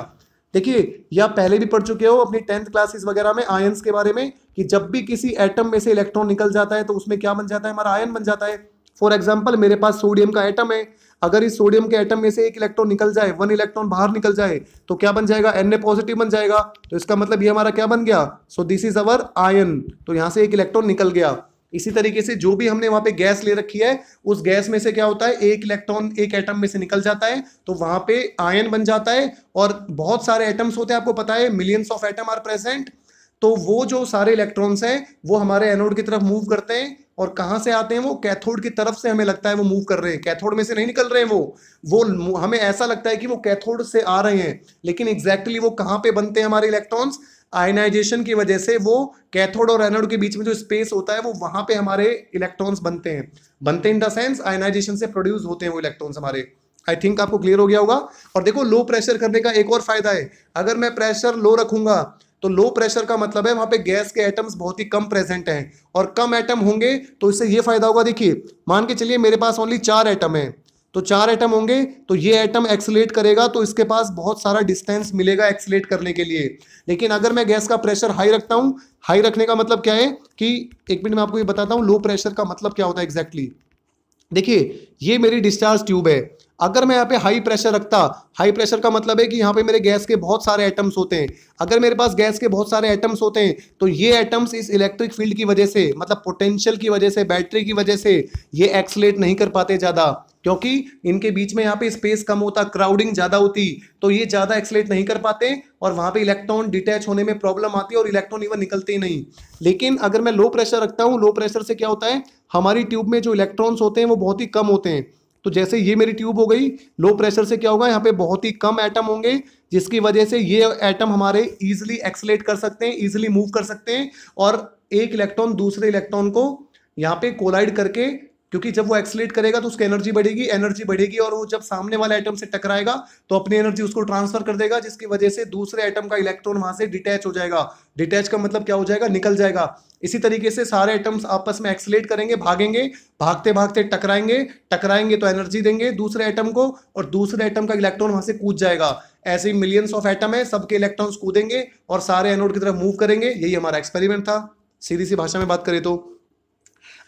A: देखिए, या पहले भी पढ़ चुके हो अपनी 10th क्लासेस वगैरह में आयंस के बारे में, कि जब भी किसी एटम में से इलेक्ट्रॉन निकल जाता है तो उसमें क्या बन जाता है, हमारा आयन बन जाता है। फॉर एग्जांपल, मेरे पास सोडियम का एटम है, अगर इस सोडियम के एटम में से एक इलेक्ट्रॉन निकल जाए, 1 इलेक्ट्रॉन बाहर निकल जाए, तो क्या बन जाएगा, Na पॉजिटिव बन जाएगा। तो इसका मतलब ये हमारा क्या बन गया, so this is our ion. तो यहां से एक इलेक्ट्रॉन निकल गया। इसी तरीके से जो भी हमने वहां पे गैस ले रखी है, उस गैस में से क्या होता है, एक इलेक्ट्रॉन एक एटम में से निकल जाता है, तो वहां पे आयन बन जाता है। और बहुत सारे एटम्स होते हैं, आपको पता है, millions of atom are present. तो वो जो सारे इलेक्ट्रॉन्स हैं, वो हमारे एनोड की तरफ मूव करते हैं, और कहां से आते हैं, वो कैथोड की तरफ से हमें लगता है वो मूव कर रहे हैं, कैथोड में से नहीं निकल रहे हैं वो हमें ऐसा लगता है कि वो कैथोड से आ रहे हैं, लेकिन एग्जैक्टली वो कहां पे बनते हैं हमारे इलेक्ट्रॉन्स, आयनाइजेशन की वजह से। वो कैथोड और एनोड के बीच में जो स्पेस होता है, वो वहां पे हमारे इलेक्ट्रॉन्स बनते इन द सेंस आयनाइजेशन से प्रोड्यूस होते हैं वो इलेक्ट्रॉन्स हमारे। आई थिंक आपको क्लियर हो गया होगा। और देखो, लो प्रेशर करने का एक और फायदा है, अगर मैं प्रेशर लो रखूंगा, तो लो प्रेशर का मतलब है वहां पे गैस के एटम्स बहुत ही कम प्रेजेंट हैं, और कम एटम होंगे तो इससे ये फायदा होगा। देखिए, मान के चलिए मेरे पास ओनली 4 एटम है, तो 4 एटम होंगे, तो ये एटम एक्सीलरेट करेगा, तो इसके पास बहुत सारा डिस्टेंस मिलेगा एक्सीलरेट करने के लिए। लेकिन अगर मैं गैस का प्रेशर हाई रखता हूं, हाई रखने का मतलब क्या है कि, एक मिनट में आपको ये बताता हूं लो प्रेशर का मतलब क्या होता है एग्जैक्टली। देखिए, ये मेरी डिस्चार्ज ट्यूब है, अगर मैं यहाँ पे हाई प्रेशर रखता, हाई प्रेशर का मतलब है कि यहाँ पे मेरे गैस के बहुत सारे एटम्स होते हैं। अगर मेरे पास गैस के बहुत सारे एटम्स होते हैं, तो ये एटम्स इस इलेक्ट्रिक फील्ड की वजह से, मतलब पोटेंशियल की वजह से, बैटरी की वजह से, ये एक्सलेट नहीं कर पाते ज़्यादा, क्योंकि इनके बीच में यहाँ पे स्पेस कम होता, क्राउडिंग ज़्यादा होती, तो ये ज़्यादा एक्सलेट नहीं कर पाते, और वहाँ पे इलेक्ट्रॉन डिटैच होने में प्रॉब्लम आती है, और इलेक्ट्रॉन इवन निकलते ही नहीं। लेकिन अगर मैं लो प्रेशर रखता हूँ, लो प्रेशर से क्या होता है, हमारी ट्यूब में जो इलेक्ट्रॉन्स होते हैं वो बहुत ही कम होते हैं। तो जैसे ये मेरी ट्यूब हो गई, लो प्रेशर से क्या होगा, यहाँ पे बहुत ही कम एटम होंगे, जिसकी वजह से ये एटम हमारे इजीली एक्सलेट कर सकते हैं, इजीली मूव कर सकते हैं, और एक इलेक्ट्रॉन दूसरे इलेक्ट्रॉन को यहाँ पे कोलाइड करके, क्योंकि जब वो एक्सलेट करेगा तो उसकी एनर्जी बढ़ेगी, और वो जब सामने वाले एटम से टकराएगा तो अपनी एनर्जी उसको ट्रांसफर कर देगा, जिसकी वजह से दूसरे एटम का इलेक्ट्रॉन वहां से डिटैच हो जाएगा। डिटैच का मतलब क्या हो जाएगा, निकल जाएगा। इसी तरीके से सारे एटम्स आपस में एक्सलेट करेंगे, भागेंगे, भागते भागते टकराएंगे तो एनर्जी देंगे दूसरे एटम को, और दूसरे एटम का इलेक्ट्रॉन वहां से कूद जाएगा। ऐसे ही मिलियंस ऑफ एटम है, सबके इलेक्ट्रॉन्स कूदेंगे और सारे एनोड की तरफ मूव करेंगे। यही हमारा एक्सपेरिमेंट था, सीधी सी भाषा में बात करें तो।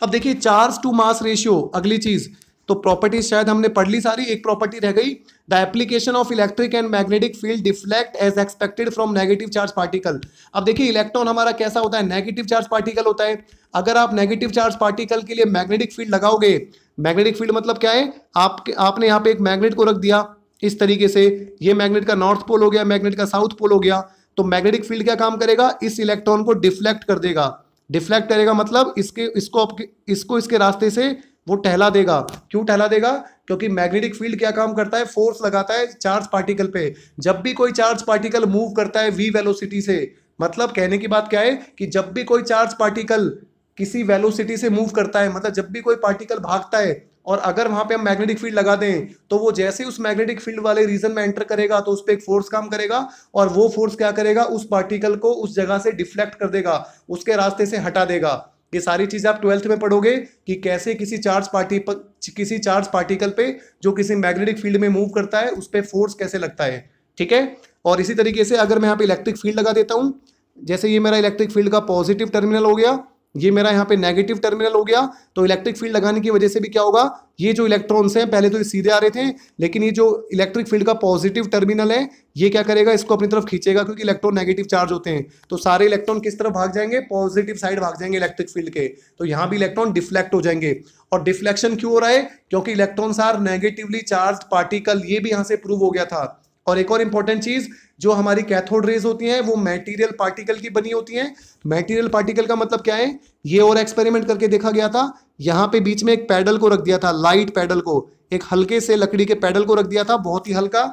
A: अब देखिए, चार्ज टू मास रेशियो, अगली चीज। तो प्रॉपर्टीज शायद हमने पढ़ ली सारी, एक प्रॉपर्टी रह गई, the application of electric and magnetic field deflect as expected from negative charge particle. अब देखिए, इलेक्ट्रॉन हमारा कैसा होता है, नेगेटिव चार्ज पार्टिकल होता है। अगर आप नेगेटिव चार्ज पार्टिकल के लिए मैग्नेटिक फील्ड लगाओगे, मैग्नेटिक फील्ड मतलब क्या है, आपने यहाँ पे एक मैग्नेट को रख दिया इस तरीके से, ये मैग्नेट का नॉर्थ पोल हो गया, मैग्नेट का साउथ पोल हो गया, तो मैग्नेटिक फील्ड क्या काम करेगा, इस इलेक्ट्रॉन को डिफ्लेक्ट कर देगा। डिफ्लेक्ट करेगा मतलब इसको इसके रास्ते से वो टहला देगा। क्यों टहला देगा, क्योंकि मैग्नेटिक फील्ड क्या काम करता है, फोर्स लगाता है चार्ज पार्टिकल पे। जब भी कोई चार्ज पार्टिकल मूव करता है v वेलोसिटी से, मतलब कहने की बात क्या है कि जब भी कोई चार्ज पार्टिकल किसी वेलोसिटी से मूव करता है, मतलब जब भी कोई पार्टिकल भागता है, और अगर वहां पे हम मैग्नेटिक फील्ड लगा दें, तो वो जैसे उस मैग्नेटिक फील्ड वाले रीजन में एंटर करेगा, तो उस पर एक फोर्स काम करेगा, और वो फोर्स क्या करेगा, उस पार्टिकल को उस जगह से डिफ्लेक्ट कर देगा, उसके रास्ते से हटा देगा। ये सारी चीजें आप 12th में पढ़ोगे कि कैसे किसी चार्ज पार्टिकल पे जो किसी मैग्नेटिक फील्ड में मूव करता है, उस पर फोर्स कैसे लगता है। ठीक है, और इसी तरीके से अगर मैं यहाँ पे इलेक्ट्रिक फील्ड लगा देता हूँ, जैसे ये मेरा इलेक्ट्रिक फील्ड का पॉजिटिव टर्मिनल हो गया, ये मेरा यहाँ पे नेगेटिव टर्मिनल हो गया, तो इलेक्ट्रिक फील्ड लगाने की वजह से भी क्या होगा, ये जो इलेक्ट्रॉन्स हैं पहले तो ये सीधे आ रहे थे, लेकिन ये जो इलेक्ट्रिक फील्ड का पॉजिटिव टर्मिनल है ये क्या करेगा, इसको अपनी तरफ खींचेगा, क्योंकि इलेक्ट्रॉन नेगेटिव चार्ज होते हैं, तो सारे इलेक्ट्रॉन किस तरफ भाग जाएंगे, पॉजिटिव साइड भाग जाएंगे इलेक्ट्रिक फील्ड के, तो यहाँ भी इलेक्ट्रॉन डिफ्लेक्ट हो जाएंगे। और डिफ्लेक्शन क्यों हो रहा है, क्योंकि electrons are negatively charge particle, ये भी यहाँ से प्रूव हो गया था। और एक और इंपॉर्टेंट चीज, जो हमारी कैथोड रेज होती हैं वो मटेरियल पार्टिकल की बनी होती हैं। मटेरियल पार्टिकल का मतलब क्या है, ये और एक्सपेरिमेंट करके देखा गया था, यहाँ पे बीच में एक पैडल को रख दिया था, लाइट पैडल को, एक हल्के से लकड़ी के पैडल को रख दिया था, बहुत ही हल्का,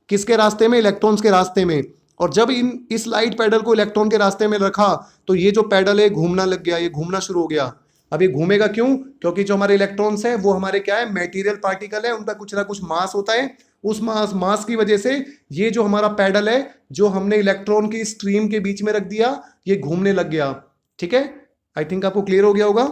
A: किसके रास्ते में, इलेक्ट्रॉन्स के रास्ते में। और जब इस लाइट पैडल को इलेक्ट्रॉन के रास्ते में रखा तो ये जो पैडल है घूमना लग गया, ये घूमना शुरू हो गया। अब ये घूमेगा क्यों, क्योंकि जो हमारे इलेक्ट्रॉन्स हैं वो हमारे क्या है, मटेरियल पार्टिकल है, उनका कुछ ना कुछ मास होता है, उस मास की वजह से ये जो हमारा पैडल है जो हमने इलेक्ट्रॉन की स्ट्रीम के बीच में रख दिया, ये घूमने लग गया। ठीक है, आई थिंक आपको क्लियर हो गया होगा।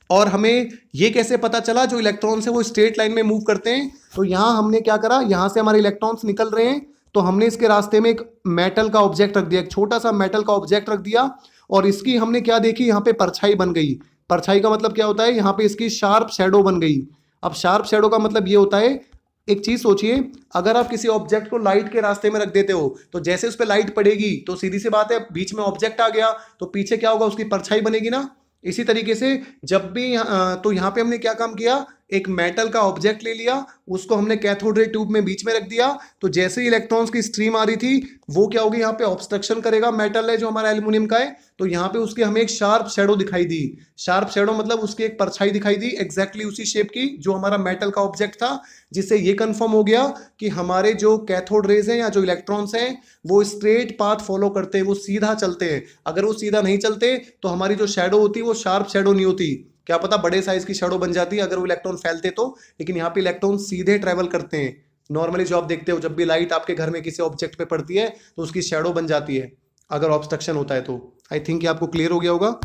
A: और हमें ये कैसे पता चला, जो इलेक्ट्रॉन्स है वो स्ट्रेट लाइन में मूव करते हैं, तो यहाँ हमने क्या करा, यहाँ से हमारे इलेक्ट्रॉन्स निकल रहे हैं, तो हमने इसके रास्ते में एक मेटल का ऑब्जेक्ट रख दिया, एक छोटा सा मेटल का ऑब्जेक्ट रख दिया, और इसकी हमने क्या देखी, यहाँ पे परछाई बन गई। परछाई का मतलब क्या होता है, यहाँ पे इसकी शार्प शैडो बन गई। अब शार्प शैडो का मतलब ये होता है, एक चीज सोचिए, अगर आप किसी ऑब्जेक्ट को लाइट के रास्ते में रख देते हो तो जैसे उस पर लाइट पड़ेगी तो सीधी सी बात है बीच में ऑब्जेक्ट आ गया तो पीछे क्या होगा, उसकी परछाई बनेगी ना। इसी तरीके से जब भी तो यहाँ पे हमने क्या काम किया, एक मेटल का ऑब्जेक्ट ले लिया, उसको हमने कैथोड रे ट्यूब में बीच में रख दिया, तो जैसे ही इलेक्ट्रॉन्स की स्ट्रीम आ रही थी वो क्या होगी, यहाँ पे ऑब्स्ट्रक्शन करेगा, मेटल है जो हमारा एल्युमिनियम का है, तो यहाँ पे उसके हमें एक शार्प शैडो दिखाई दी। शार्प शैडो मतलब उसकी एक परछाई दिखाई दी, एग्जैक्टली उसी शेप की जो हमारा मेटल का ऑब्जेक्ट था, जिससे ये कंफर्म हो गया कि हमारे जो कैथोड रेज हैं या जो इलेक्ट्रॉन्स हैं वो स्ट्रेट पाथ फॉलो करते हैं, वो सीधा चलते हैं। अगर वो सीधा नहीं चलते तो हमारी जो शैडो होती है वो शार्प शैडो नहीं होती, क्या पता बड़े साइज की शैडो बन जाती है अगर वो इलेक्ट्रॉन फैलते तो, लेकिन यहाँ पे इलेक्ट्रॉन सीधे ट्रेवल करते हैं। नॉर्मली जो आप देखते हो, जब भी लाइट आपके घर में किसी ऑब्जेक्ट पे पड़ती है तो उसकी शैडो बन जाती है अगर ऑब्स्ट्रक्शन होता है तो। आई थिंक ये आपको क्लियर हो गया होगा।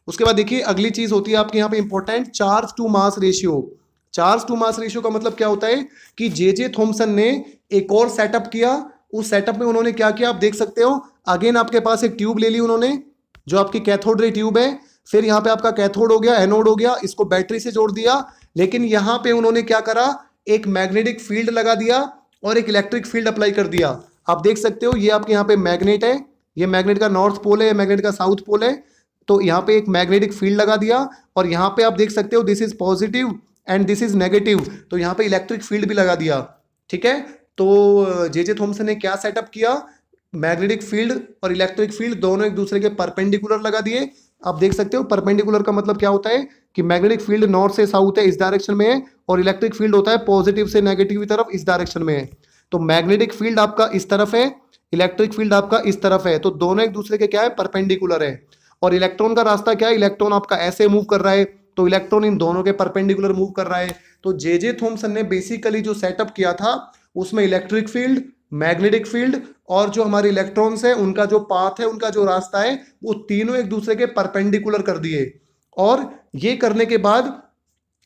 A: उसके बाद देखिए अगली चीज होती है आपके यहाँ पे important, charge to mass ratio. Charge to mass ratio का मतलब क्या होता है कि जे थॉमसन ने एक और सेटअप किया, उस सेटअप में उन्होंने क्या किया आप देख सकते हो। अगेन आपके पास एक ट्यूब ले ली उन्होंने, जो आपकी कैथोड रे ट्यूब है, फिर यहाँ पे आपका कैथोड हो गया, एनोड हो गया, इसको बैटरी से जोड़ दिया, लेकिन यहाँ पे उन्होंने क्या करा, एक मैग्नेटिक फील्ड लगा दिया और एक इलेक्ट्रिक फील्ड अप्लाई कर दिया। आप देख सकते हो ये आपके यहाँ पे मैग्नेट है, ये मैग्नेट का नॉर्थ पोल है, मैग्नेट का साउथ पोल है, तो यहाँ पे एक मैग्नेटिक फील्ड लगा दिया, और यहाँ पे आप देख सकते हो this is positive and this is negative, तो यहाँ पे इलेक्ट्रिक फील्ड भी लगा दिया। ठीक है, तो जे थॉमसन ने क्या सेटअप किया, मैग्नेटिक फील्ड और इलेक्ट्रिक फील्ड दोनों एक दूसरे के परपेंडिकुलर लगा दिए। आप देख सकते हो परपेंडिकुलर का मतलब क्या होता है कि मैग्नेटिक फील्ड नॉर्थ से साउथ है, इस डायरेक्शन में है, और इलेक्ट्रिक फील्ड होता है पॉजिटिव से नेगेटिव की तरफ, इस डायरेक्शन में है। तो मैग्नेटिक फील्ड आपका इस तरफ है, इलेक्ट्रिक फील्ड आपका इस तरफ है, तो दोनों एक दूसरे के क्या है, परपेंडिकुलर है। और इलेक्ट्रॉन का रास्ता क्या है, इलेक्ट्रॉन आपका ऐसे मूव कर रहा है, तो इलेक्ट्रॉन इन दोनों के परपेंडिकुलर मूव कर रहा है। तो जे थॉमसन ने बेसिकली जो सेटअप किया था उसमें इलेक्ट्रिक फील्ड, मैग्नेटिक फील्ड और जो हमारे इलेक्ट्रॉन्स हैं उनका जो पाथ है, उनका जो रास्ता है, वो तीनों एक दूसरे के परपेंडिकुलर कर दिए। और ये करने के बाद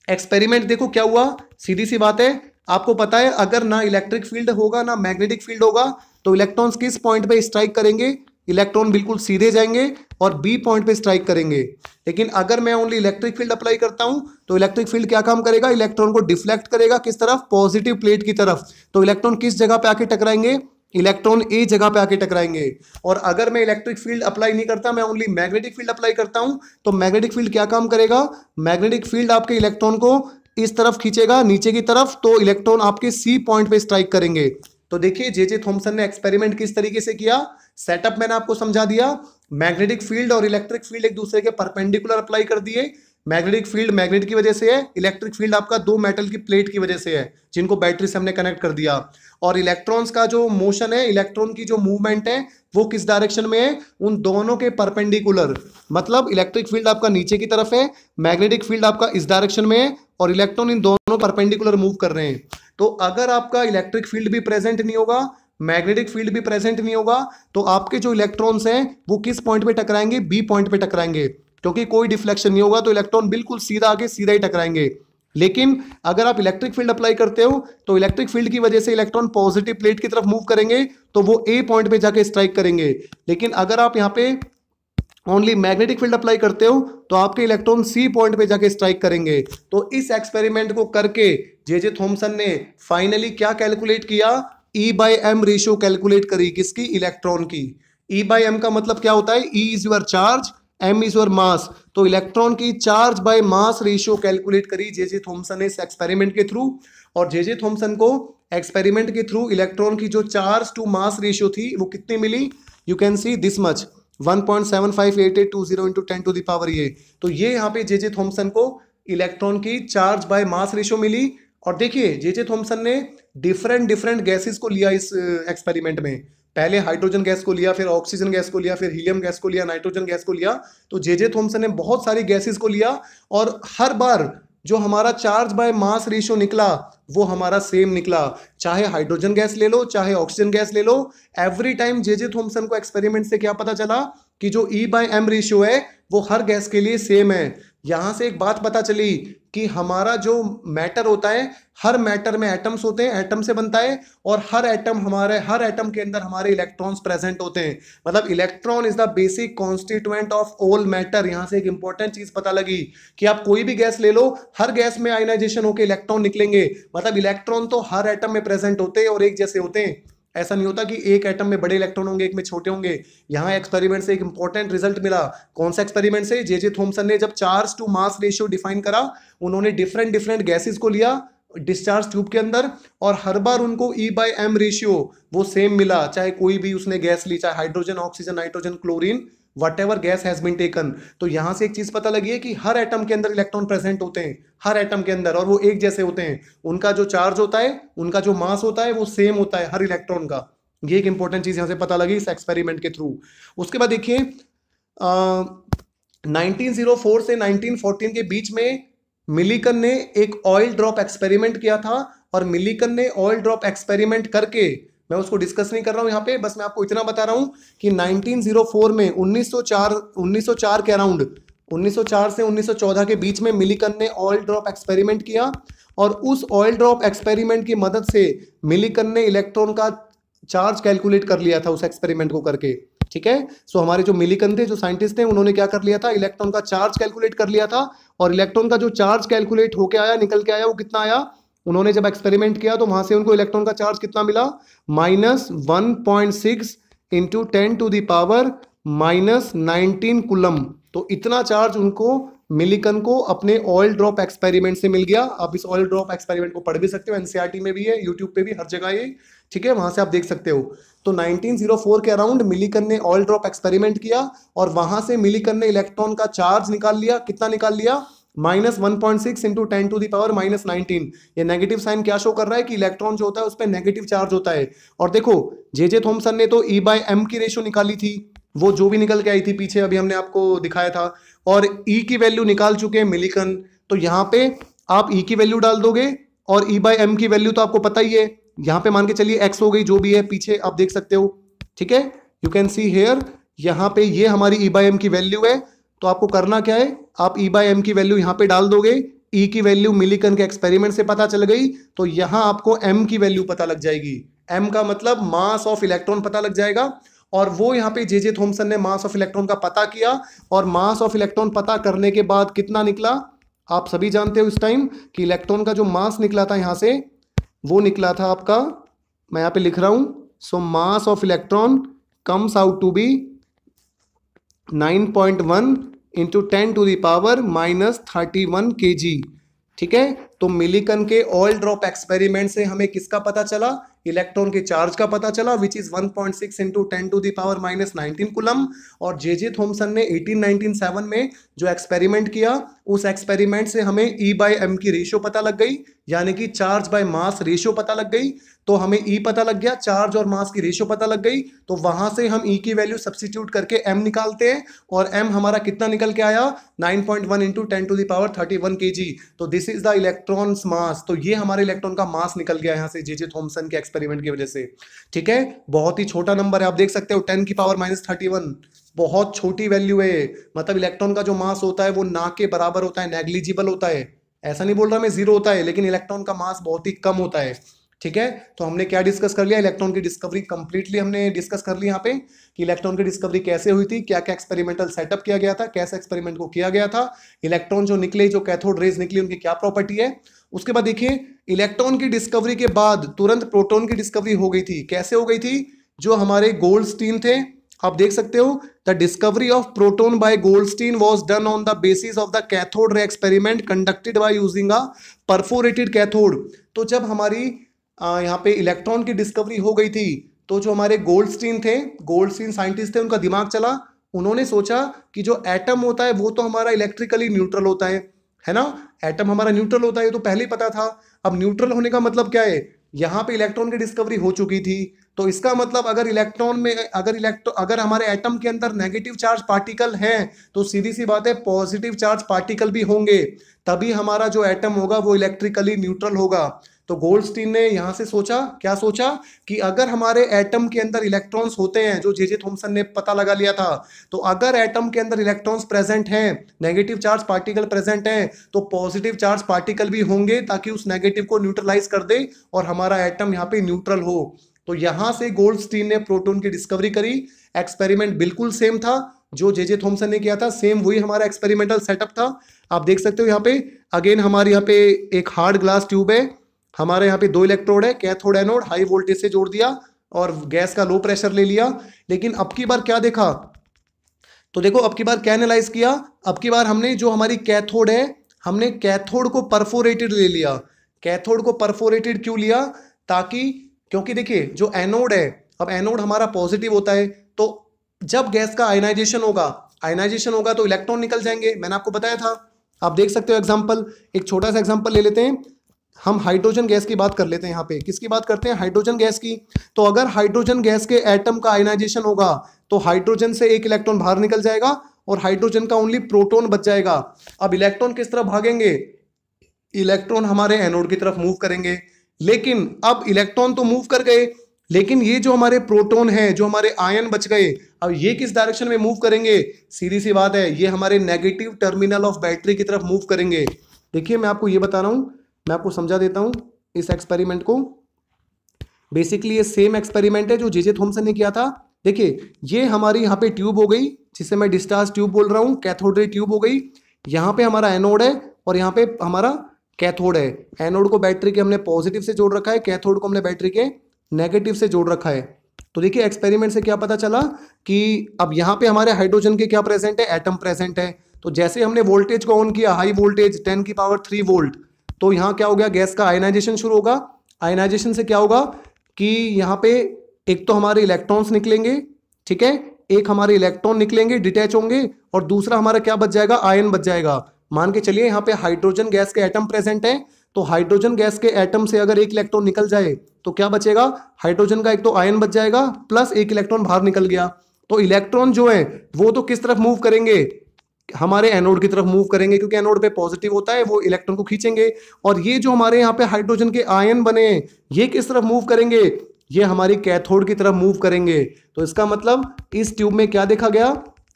A: एक्सपेरिमेंट देखो क्या हुआ, सीधी सी बात है, आपको पता है अगर ना इलेक्ट्रिक फील्ड होगा ना मैग्नेटिक फील्ड होगा तो इलेक्ट्रॉन्स किस पॉइंट पे स्ट्राइक करेंगे, इलेक्ट्रॉन बिल्कुल सीधे जाएंगे और बी पॉइंट पे स्ट्राइक करेंगे। लेकिन अगर मैं ओनली इलेक्ट्रिक फील्ड अप्लाई करता हूं तो इलेक्ट्रिक फील्ड क्या काम करेगा, इलेक्ट्रॉन को डिफ्लेक्ट करेगा, किस तरफ, पॉजिटिव प्लेट की तरफ। तो इलेक्ट्रॉन किस जगह पे आके टकराएंगे, इलेक्ट्रॉन ए जगह पे आके टकराएंगे। और अगर मैं इलेक्ट्रिक फील्ड अप्लाई नहीं करता, मैं ओनली मैग्नेटिक फील्ड अप्लाई करता हूं, तो मैग्नेटिक फील्ड क्या काम करेगा, मैग्नेटिक फील्ड आपके इलेक्ट्रॉन को इस तरफ खींचेगा नीचे की तरफ, तो इलेक्ट्रॉन आपके सी पॉइंट पे स्ट्राइक करेंगे। तो देखिए जे थॉमसन ने एक्सपेरिमेंट किस तरीके से किया, सेटअप मैंने आपको समझा दिया, मैग्नेटिक फील्ड और इलेक्ट्रिक फील्ड एक दूसरे के परपेंडिकुलर अप्लाई कर दिए। मैग्नेटिक फील्ड मैग्नेट की वजह से है, इलेक्ट्रिक फील्ड आपका दो मेटल की प्लेट की वजह से है जिनको बैटरी से हमने कनेक्ट कर दिया। और इलेक्ट्रॉन्स का जो मोशन है, इलेक्ट्रॉन की जो मूवमेंट है वो किस डायरेक्शन में है, उन दोनों के परपेंडिकुलर। मतलब इलेक्ट्रिक फील्ड आपका नीचे की तरफ है, मैग्नेटिक फील्ड आपका इस डायरेक्शन में है, और इलेक्ट्रॉन इन दोनों परपेंडिकुलर मूव कर रहे हैं। तो अगर आपका इलेक्ट्रिक फील्ड भी प्रेजेंट नहीं होगा, मैग्नेटिक फील्ड भी प्रेजेंट नहीं होगा, तो आपके जो इलेक्ट्रॉन्स हैं वो किस पॉइंट पे टकराएंगे, बी पॉइंट पे टकराएंगे, क्योंकि कोई डिफ्लेक्शन नहीं होगा, तो इलेक्ट्रॉन बिल्कुल सीधा आके सीधा ही टकराएंगे। लेकिन अगर आप इलेक्ट्रिक फील्ड अप्लाई करते हो तो इलेक्ट्रिक फील्ड की वजह से इलेक्ट्रॉन पॉजिटिव प्लेट की तरफ मूव करेंगे, तो वो ए पॉइंट पे जाके स्ट्राइक करेंगे। लेकिन अगर आप यहाँ पे ओनली मैग्नेटिक फील्ड अप्लाई करते हो तो आपके इलेक्ट्रॉन सी पॉइंट पे जाके स्ट्राइक करेंगे। तो इस एक्सपेरिमेंट को करके जे थॉमसन ने फाइनली क्या कैलकुलेट किया, E/m रेशियो कैलकुलेट करी, किसकी, इलेक्ट्रॉन की। E/m का मतलब क्या होता है, E is your charge, m is your mass. तो इलेक्ट्रॉन की charge by mass ratio calculate करी जे थॉमसन ने इस एक्सपेरिमेंट के थ्रू। और जे थॉमसन को एक्सपेरिमेंट के थ्रू इलेक्ट्रॉन की जो चार्ज टू मास रेशियो थी वो कितनी मिली, you can see this much, 1.758820 into 10 to the power ये। तो ये यहाँ पे जे थॉमसन को इलेक्ट्रॉन की चार्ज बाय मास रेशियो मिली। और देखिए जे थॉमसन ने डिफरेंट गैसेस को लिया इस एक्सपेरिमेंट में। पहले हाइड्रोजन गैस को लिया, फिर ऑक्सीजन गैस को लिया, फिर हीलियम गैस को लिया, नाइट्रोजन गैस को लिया। तो जे थॉमसन ने बहुत सारी गैसेस को लिया और हर बार जो हमारा चार्ज बाय मास रेशियो निकला वो हमारा सेम निकला। चाहे हाइड्रोजन गैस ले लो, चाहे ऑक्सीजन गैस ले लो, एवरी टाइम जे थॉमसन को एक्सपेरिमेंट से क्या पता चला कि जो E/m रेशियो है वो हर गैस के लिए सेम है। यहां से एक बात पता चली कि हमारा जो मैटर होता है, हर मैटर में एटम्स होते हैं, एटम से बनता है, और हर एटम के अंदर हमारे इलेक्ट्रॉन्स प्रेजेंट होते हैं। मतलब electron is the basic constituent of all matter. यहां से एक इंपॉर्टेंट चीज पता लगी कि आप कोई भी गैस ले लो, हर गैस में आयनाइजेशन होकर इलेक्ट्रॉन निकलेंगे। मतलब इलेक्ट्रॉन तो हर एटम में प्रेजेंट होते हैं और एक जैसे होते हैं। ऐसा नहीं होता कि एक एटम में बड़े इलेक्ट्रॉन होंगे, एक में छोटे होंगे। यहां एक्सपेरिमेंट से एक इंपॉर्टेंट रिजल्ट मिला। कौन सा एक्सपेरिमेंट से, जे थॉमसन ने जब charge to mass ratio define करा, उन्होंने डिफरेंट गैसेस को लिया डिस्चार्ज ट्यूब के अंदर, और हर बार उनको E/m रेशियो वो सेम मिला, चाहे कोई भी उसने गैस ली, चाहे hydrogen, oxygen, nitrogen, chlorine, whatever gas has been taken. तो यहां से एक चीज पता लगी है कि हर एटम के अंदर इलेक्ट्रॉन प्रेजेंट होते हैं, हर एटम के अंदर, और वो एक जैसे होते हैं। उनका जो चार्ज होता है, उनका जो मास होता है वो सेम होता है हर इलेक्ट्रॉन का। ये एक इंपॉर्टेंट चीज यहां से पता लगी इस एक्सपेरिमेंट के थ्रू। उसके बाद देखिए 1904 से 1914 के बीच में मिलीकन ने एक ऑयल ड्रॉप एक्सपेरिमेंट किया था। और मिलीकन ने ऑयल ड्रॉप एक्सपेरिमेंट करके, मैं उसको डिस्कस नहीं कर रहा हूं यहां पे, बस मैं आपको इतना बता रहा हूं कि 1904 में 1904 के अराउंड, 1904 से 1914 के बीच में मिलीकन ने ऑयल ड्रॉप एक्सपेरिमेंट किया। और उस ऑयल ड्रॉप एक्सपेरिमेंट की मदद से मिलीकन ने इलेक्ट्रॉन का चार्ज कैलकुलेट कर लिया था उस एक्सपेरिमेंट को करके। ठीक है, सो हमारे जो मिलीकन थे, जो साइंटिस्ट थे, उन्होंने क्या कर लिया था, इलेक्ट्रॉन का चार्ज कैलकुलेट कर लिया था। और इलेक्ट्रॉन का जो चार्ज कैलकुलेट होके आया, निकल के आया, वो कितना आया, उन्होंने जब एक्सपेरिमेंट किया तो वहां से उनको इलेक्ट्रॉन का चार्ज कितना मिला, -1.6 into 10 to the power -19 coulomb. तो इतना चार्ज उनको, मिलीकन को, अपने ऑयल ड्रॉप एक्सपेरिमेंट से मिल गया। आप इस ऑयल ड्रॉप एक्सपेरिमेंट को पढ़ भी सकते हो, एनसीईआरटी में भी है, यूट्यूब पे भी, हर जगह ये, ठीक है, वहां से आप देख सकते हो। तो 1904 के अराउंड मिलीकन ने ऑयल ड्रॉप एक्सपेरिमेंट किया और वहां से मिलीकन ने इलेक्ट्रॉन का चार्ज निकाल लिया। कितना निकाल लिया, -1.6 इंटू 10 टू द पावर -19। ये नेगेटिव साइन क्या शो कर रहा है कि इलेक्ट्रॉन जो होता है उस पर नेगेटिव चार्ज होता है। और देखो जे थॉमसन ने तो E/m की रेशियो निकाली थी, वो जो भी निकल के आई थी पीछे, अभी हमने आपको दिखाया था। और E की वैल्यू निकाल चुके हैं मिलीकन। तो यहाँ पे आप E की वैल्यू डाल दोगे और E/m की वैल्यू तो आपको पता ही है, यहाँ पे मान के चलिए x हो गई, जो भी है पीछे आप देख सकते हो। ठीक है, यू कैन सी हेयर, यहाँ पे ये हमारी E/m की वैल्यू है। तो आपको करना क्या है, आप E/m की वैल्यू यहाँ पे डाल दोगे। E की वैल्यू मिलीकन के एक्सपेरिमेंट से पता चल गई, तो यहाँ आपको m की वैल्यू पता लग जाएगी। m का मतलब मास ऑफ इलेक्ट्रॉन पता लग जाएगा। और वो यहाँ पे जे थॉमसन ने मास ऑफ इलेक्ट्रॉन का पता किया, और मास ऑफ इलेक्ट्रॉन पता करने के बाद कितना निकला, आप सभी जानते हो इस टाइम कि इलेक्ट्रॉन का जो मास निकला था यहाँ से, वो निकला था आपका, मैं यहाँ पे लिख रहा हूं, so mass of electron comes out to be 9.1 into 10 to the power -31 kg। ठीक है, तो मिलीकन के ऑयल ड्रॉप एक्सपेरिमेंट से हमें किसका पता चला, इलेक्ट्रॉन के चार्ज का पता चला, which is 1.6 into 10 to the power -19 coulomb. और जे थॉमसन ने 1897 में जो एक्सपेरिमेंट किया, उस एक्सपेरिमेंट से हमें E/m की रेशियो पता लग गई, यानी कि चार्ज बाय मास रेशियो पता लग गई। तो हमें E पता लग गया, चार्ज और मास की रेशियो पता लग गई। तो वहां से हम E की वैल्यू सब्स्टिट्यूट करके m निकालते हैं, और m हमारा कितना निकल के आया, 9.1 into 10 to the power 31 kg। तो this is the electron's mass. तो ये हमारे इलेक्ट्रॉन का मास निकल गया यहाँ से जे थॉमसन के एक्सपेरिमेंट की वजह से। ठीक है, बहुत ही छोटा नंबर है, आप देख सकते हो 10 की पावर -31, बहुत छोटी वैल्यू है। मतलब इलेक्ट्रॉन का जो मास होता है वो ना के बराबर होता है, नेग्लिजिबल होता है। ऐसा नहीं बोल रहा मैं जीरो होता है, लेकिन इलेक्ट्रॉन का मास बहुत ही कम होता है। ठीक है, तो हमने क्या डिस्कस कर लिया, इलेक्ट्रॉन की डिस्कवरी कंप्लीटली हमने डिस्कस कर ली यहाँ पे कि इलेक्ट्रॉन की डिस्कवरी कैसे हुई थी, क्या क्या एक्सपेरिमेंटल सेटअप किया गया था, कैसे एक्सपेरिमेंट को किया गया था, इलेक्ट्रॉन जो निकले, जो कैथोड रेज निकली, उनकी क्या प्रॉपर्टी है। उसके बाद देखिए इलेक्ट्रॉन की डिस्कवरी के बाद तुरंत प्रोटॉन की डिस्कवरी हो गई थी। कैसे हो गई थी, जो हमारे गोल्डस्टीन थे, आप देख सकते हो, the discovery of proton by Goldstein was done on the basis of the cathode ray experiment conducted by using a perforated cathode. तो जब हमारी यहाँ पे इलेक्ट्रॉन की डिस्कवरी हो गई थी, तो जो हमारे गोल्डस्टीन साइंटिस्ट थे, उनका दिमाग चला, उन्होंने सोचा कि जो एटम होता है वो तो हमारा इलेक्ट्रिकली न्यूट्रल होता है ना, एटम हमारा न्यूट्रल होता है, ये तो पहले ही पता था। अब न्यूट्रल होने का मतलब क्या है, यहाँ पे इलेक्ट्रॉन की डिस्कवरी हो चुकी थी, तो इसका मतलब अगर हमारे एटम के अंदर नेगेटिव चार्ज पार्टिकल हैं, तो सीधी सी बात है पॉजिटिव चार्ज पार्टिकल भी होंगे, तभी हमारा जो एटम होगा वो इलेक्ट्रिकली न्यूट्रल होगा। तो गोल्डस्टीन ने यहां से सोचा, क्या सोचा कि अगर हमारे एटम के अंदर इलेक्ट्रॉन्स होते हैं, जो जे थॉमसन ने पता लगा लिया था, तो अगर एटम के अंदर इलेक्ट्रॉन्स प्रेजेंट हैं, नेगेटिव चार्ज पार्टिकल प्रेजेंट हैं, तो पॉजिटिव चार्ज पार्टिकल भी होंगे, ताकि उस नेगेटिव को न्यूट्रलाइज कर दे और हमारा एटम यहाँ पे न्यूट्रल हो। तो यहां से गोल्डस्टीन ने प्रोटॉन की डिस्कवरी करी। एक्सपेरिमेंट बिल्कुल सेम था जो जे थॉमसन ने किया था, सेम वही हमारा एक्सपेरिमेंटल सेटअप था। आप देख सकते हो यहाँ पे अगेन हमारे यहाँ पे एक हार्ड ग्लास ट्यूब है, हमारे यहाँ पे 2 इलेक्ट्रोड है, कैथोड एनोड, हाई वोल्टेज से जोड़ दिया और गैस का लो प्रेशर ले लिया। लेकिन अब की बार क्या देखा, तो देखो अब की बार क्या एनालाइज किया, अब की बार हमने जो हमारी कैथोड है, हमने कैथोड को परफोरेटेड ले लिया। कैथोड को परफोरेटेड क्यों लिया, ताकि क्योंकि देखिए जो एनोड है, अब एनोड हमारा पॉजिटिव होता है, तो जब गैस का आयनाइजेशन होगा तो इलेक्ट्रॉन निकल जाएंगे, मैंने आपको बताया था। आप देख सकते हो एग्जांपल, एक छोटा सा एग्जांपल ले लेते हैं, हम हाइड्रोजन गैस की बात कर लेते हैं। यहाँ पे किसकी बात करते हैं, हाइड्रोजन गैस की। तो अगर हाइड्रोजन गैस के एटम का आयनाइजेशन होगा, तो हाइड्रोजन से एक इलेक्ट्रॉन बाहर निकल जाएगा और हाइड्रोजन का ओनली प्रोटॉन बच जाएगा। अब इलेक्ट्रॉन किस तरफ भागेंगे, इलेक्ट्रॉन हमारे एनोड की तरफ मूव करेंगे। लेकिन अब इलेक्ट्रॉन तो मूव कर गए, लेकिन ये जो हमारे प्रोटॉन है, जो हमारे आयन बच गए, अब ये किस डायरेक्शन में मूव करेंगे, सीधी सी बात है, ये हमारे नेगेटिव टर्मिनल ऑफ बैटरी की तरफ मूव करेंगे। देखिए मैं आपको ये बता रहा हूं, मैं आपको समझा देता हूं इस एक्सपेरिमेंट को। बेसिकली ये सेम एक्सपेरिमेंट है जो जे थॉमसन ने किया था। देखिए ये हमारी यहाँ पे ट्यूब हो गई, जिसे मैं डिस्चार्ज ट्यूब बोल रहा हूँ, कैथोड रे ट्यूब हो गई। यहाँ पे हमारा एनोड है और यहाँ पे हमारा कैथोड है। एनोड को बैटरी के हमने पॉजिटिव से जोड़ रखा है, कैथोड को हमने बैटरी के नेगेटिव से जोड़ रखा है। तो देखिए एक्सपेरिमेंट से क्या पता चला कि अब यहाँ पे हमारे हाइड्रोजन के क्या प्रेजेंट है, एटम प्रेजेंट है। तो जैसे हमने वोल्टेज को ऑन किया, हाई वोल्टेज 10⁻³ वोल्ट, तो यहाँ क्या हो गया, गैस का आयनाइजेशन शुरू होगा। आयनाइजेशन से क्या होगा कि यहाँ पे एक तो हमारे इलेक्ट्रॉन्स निकलेंगे, ठीक है, एक हमारे इलेक्ट्रॉन निकलेंगे, डिटैच होंगे, और दूसरा हमारा क्या बच जाएगा, आयन बच जाएगा। मान के चलिए यहाँ पे हाइड्रोजन गैस के एटम प्रेजेंट है, तो हाइड्रोजन गैस के एटम से अगर एक इलेक्ट्रॉन निकल जाए तो क्या बचेगा, हाइड्रोजन का एक तो आयन बच जाएगा, प्लस एक इलेक्ट्रॉन बाहर निकल गया। तो इलेक्ट्रॉन जो है वो तो किस तरफ मूव करेंगे, हमारे एनोड की तरफ मूव करेंगे, क्योंकि एनोड पे पॉजिटिव होता है, वो इलेक्ट्रॉन को खींचेंगे। और ये जो हमारे यहाँ पे हाइड्रोजन के आयन बने, ये किस तरफ मूव करेंगे, ये हमारी कैथोड की तरफ मूव करेंगे। तो इसका मतलब इस ट्यूब में क्या देखा गया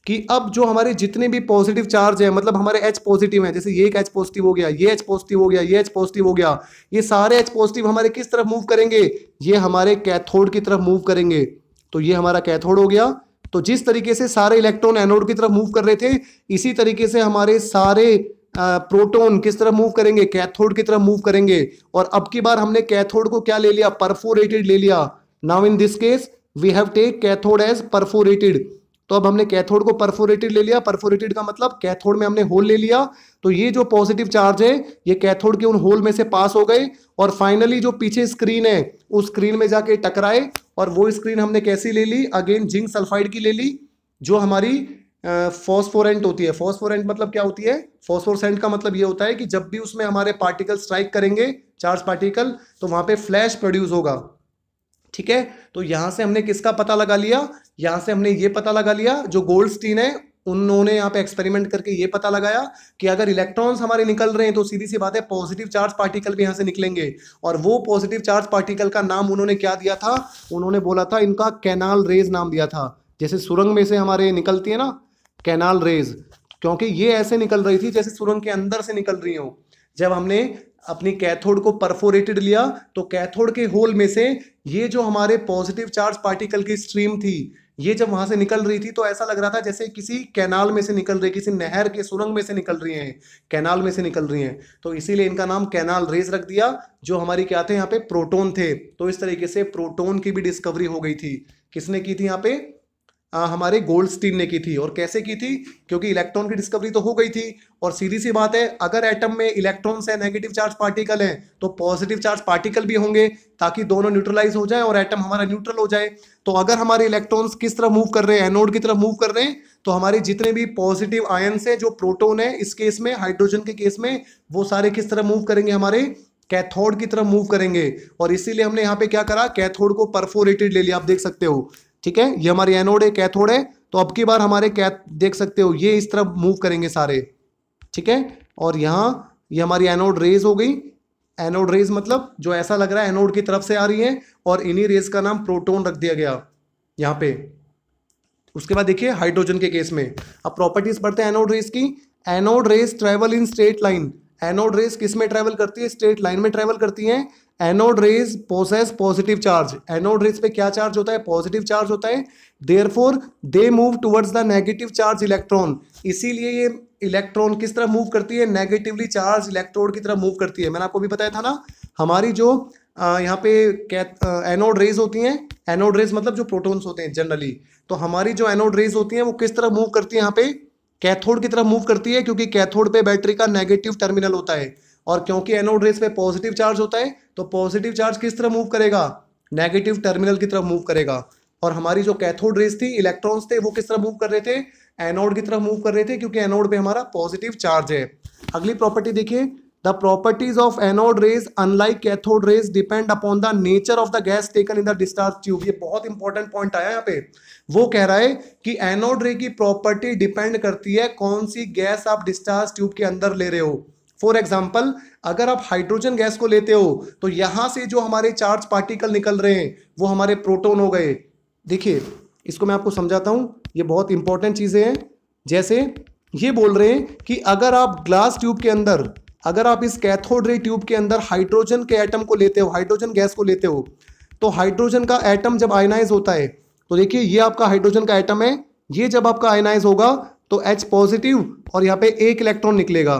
A: कि अब जो हमारे जितने भी पॉजिटिव चार्ज है, मतलब हमारे H पॉजिटिव है, जैसे ये एक H पॉजिटिव हो गया, ये H पॉजिटिव हो गया, ये H पॉजिटिव हो गया, ये सारे H पॉजिटिव हमारे किस तरफ मूव करेंगे, ये हमारे कैथोड की तरफ मूव करेंगे। तो ये हमारा कैथोड हो गया। तो जिस तरीके से सारे इलेक्ट्रॉन एनोड की तरफ मूव कर रहे थे, इसी तरीके से हमारे सारे प्रोटॉन किस तरफ मूव करेंगे, कैथोड की तरफ मूव करेंगे। और अब की बार हमने कैथोड को क्या ले लिया, परफोरेटेड ले लिया। Now in this case we have take cathode as perforated. तो अब हमने कैथोड को परफोरेटेड ले लिया। परफोरेटेड का मतलब कैथोड में हमने होल ले लिया, तो ये जो पॉजिटिव चार्ज है ये कैथोड के उन होल में से पास हो गए, और फाइनली जो पीछे स्क्रीन है उस स्क्रीन में जाके टकराए। और वो स्क्रीन हमने कैसी ले ली, अगेन जिंक सल्फाइड की ले ली, जो हमारी फॉस्फोरेंट होती है। फॉस्फोरेंट मतलब क्या होती है, फॉस्फोरेसेंट का मतलब ये होता है कि जब भी उसमें हमारे पार्टिकल स्ट्राइक करेंगे, चार्ज पार्टिकल, तो वहां पे फ्लैश प्रोड्यूस होगा। ठीक है, तो यहां से हमने किसका पता लगा लिया, यहां से हमने ये पता लगा लिया, जो गोल्डस्टीन है उन्होंने यहाँ पे एक्सपेरिमेंट करके ये पता लगाया कि अगर इलेक्ट्रॉन्स हमारे निकल रहे हैं तो सीधी सी बात है पॉजिटिव चार्ज पार्टिकल भी यहाँ से निकलेंगे। और वो पॉजिटिव चार्ज पार्टिकल का नाम उन्होंने क्या दिया था, उन्होंने बोला था, इनका कैनाल रेज नाम दिया था। जैसे सुरंग में से हमारे निकलती है ना कैनाल रेज, क्योंकि ये ऐसे निकल रही थी जैसे सुरंग के अंदर से निकल रही हो। जब हमने अपनी कैथोड को परफोरेटेड लिया, तो कैथोड के होल में से ये जो हमारे पॉजिटिव चार्ज पार्टिकल की स्ट्रीम थी, ये जब वहां से निकल रही थी तो ऐसा लग रहा था जैसे किसी कैनाल में से निकल रही, किसी नहर के सुरंग में से निकल रही हैं, कैनाल में से निकल रही हैं, तो इसीलिए इनका नाम कैनाल रेज रख दिया। जो हमारी क्या थे यहाँ पे, प्रोटोन थे। तो इस तरीके से प्रोटोन की भी डिस्कवरी हो गई थी। किसने की थी यहाँ पे, हमारे गोल्डस्टीन ने की थी। और कैसे की थी, क्योंकि इलेक्ट्रॉन की डिस्कवरी तो हो गई थी, और सीधी सी बात है, अगर एटम में इलेक्ट्रॉन्स है, नेगेटिव चार्ज पार्टिकल हैं, तो पॉजिटिव चार्ज पार्टिकल भी होंगे, ताकि दोनों न्यूट्रलाइज हो जाए और एटम हमारा न्यूट्रल हो जाए। तो अगर हमारे इलेक्ट्रॉन्स किस तरफ मूव कर रहे हैं, एनोड की तरफ मूव कर रहे हैं, तो हमारे जितने भी पॉजिटिव आयन्स है, जो प्रोटोन है इस केस में, हाइड्रोजन के केस में, वो सारे किस तरफ मूव करेंगे, हमारे कैथोड की तरफ मूव करेंगे। और इसीलिए हमने यहाँ पे क्या करा, कैथोड को परफोरेटेड ले लिया, आप देख सकते हो। ठीक है, ये हमारी एनोड है, कैथोड है, तो अब की बार हमारे देख सकते हो ये इस तरफ मूव करेंगे सारे। ठीक है, और यहाँ ये हमारी एनोड रेज हो गई। एनोड रेज मतलब जो ऐसा लग रहा है एनोड की तरफ से आ रही है, और इन्हीं रेज का नाम प्रोटॉन रख दिया गया यहाँ पे। उसके बाद देखिए हाइड्रोजन के केस में, अब प्रॉपर्टीज पढ़ते हैं एनोड रेज की। Anode rays travel in straight line. Anode rays किस में ट्रेवल करती है, स्ट्रेट लाइन में ट्रेवल करती हैं। Anode rays possess positive charge. Anode rays पे क्या चार्ज होता है, पॉजिटिव चार्ज होता है। Therefore they move towards the negative charge electron. इसीलिए ये इलेक्ट्रॉन किस तरह मूव करती है, नेगेटिवली चार्ज इलेक्ट्रोड की तरफ मूव करती है। मैंने आपको भी बताया था ना, हमारी जो यहाँ पे एनोड रेज होती हैं, एनोड रेज मतलब जो प्रोटॉन्स होते हैं जनरली, तो हमारी जो एनोड रेज होती हैं वो किस तरह मूव करती है, यहाँ पे कैथोड की तरफ मूव करती है, क्योंकि कैथोड पे बैटरी का नेगेटिव टर्मिनल होता है। और क्योंकि एनोड रेज पे पॉजिटिव चार्ज होता है, तो पॉजिटिव चार्ज किस तरह मूव करेगा, नेगेटिव टर्मिनल की तरफ मूव करेगा। और हमारी जो कैथोड रेज थी, इलेक्ट्रॉन्स थे, वो किस तरह मूव कर रहे थे, एनोड की तरफ मूव कर रहे थे, क्योंकि एनोड पे हमारा पॉजिटिव चार्ज है। अगली प्रॉपर्टी देखिए, the properties of anode rays unlike cathode rays depend upon the nature of the gas taken in the discharge tube. ये बहुत इंपॉर्टेंट पॉइंट आया यहाँ पे। वो कह रहा है कि एनोड रे की प्रॉपर्टी डिपेंड करती है कौन सी गैस आप डिस्चार्ज ट्यूब के अंदर ले रहे हो। फॉर एग्जाम्पल, अगर आप हाइड्रोजन गैस को लेते हो, तो यहां से जो हमारे चार्ज पार्टिकल निकल रहे हैं वो हमारे प्रोटॉन हो गए। देखिए, इसको मैं आपको समझाता हूं, ये बहुत इंपॉर्टेंट चीजें हैं। जैसे ये बोल रहे हैं कि अगर आप ग्लास ट्यूब के अंदर, अगर आप इस कैथोड रे ट्यूब के अंदर हाइड्रोजन के एटम को लेते हो, हाइड्रोजन गैस को लेते हो, तो हाइड्रोजन का एटम जब आयनाइज होता है, तो देखिए ये आपका हाइड्रोजन का एटम है, ये जब आपका आयनाइज होगा तो H पॉजिटिव और यहाँ पे एक इलेक्ट्रॉन निकलेगा।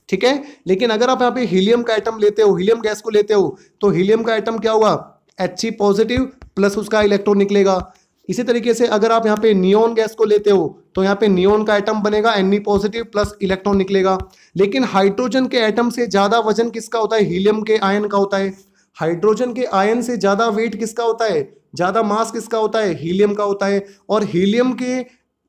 A: ठीक है, लेकिन अगर आप यहाँ पे हीलियम का एटम लेते हो, हीलियम गैस को लेते हो, तो हीलियम का एटम क्या होगा, He पॉजिटिव प्लस उसका इलेक्ट्रॉन निकलेगा। इसी तरीके से अगर आप यहाँ पे नियोन गैस को लेते हो, तो यहाँ पे नियोन का एटम बनेगा Ne पॉजिटिव प्लस इलेक्ट्रॉन निकलेगा। लेकिन हाइड्रोजन के एटम से ज्यादा वजन किसका होता है, हीलियम के आयन का होता है। हाइड्रोजन के आयन से ज्यादा वेट किसका होता है, ज्यादा मास किसका होता है, हीलियम का होता है। और हीलियम के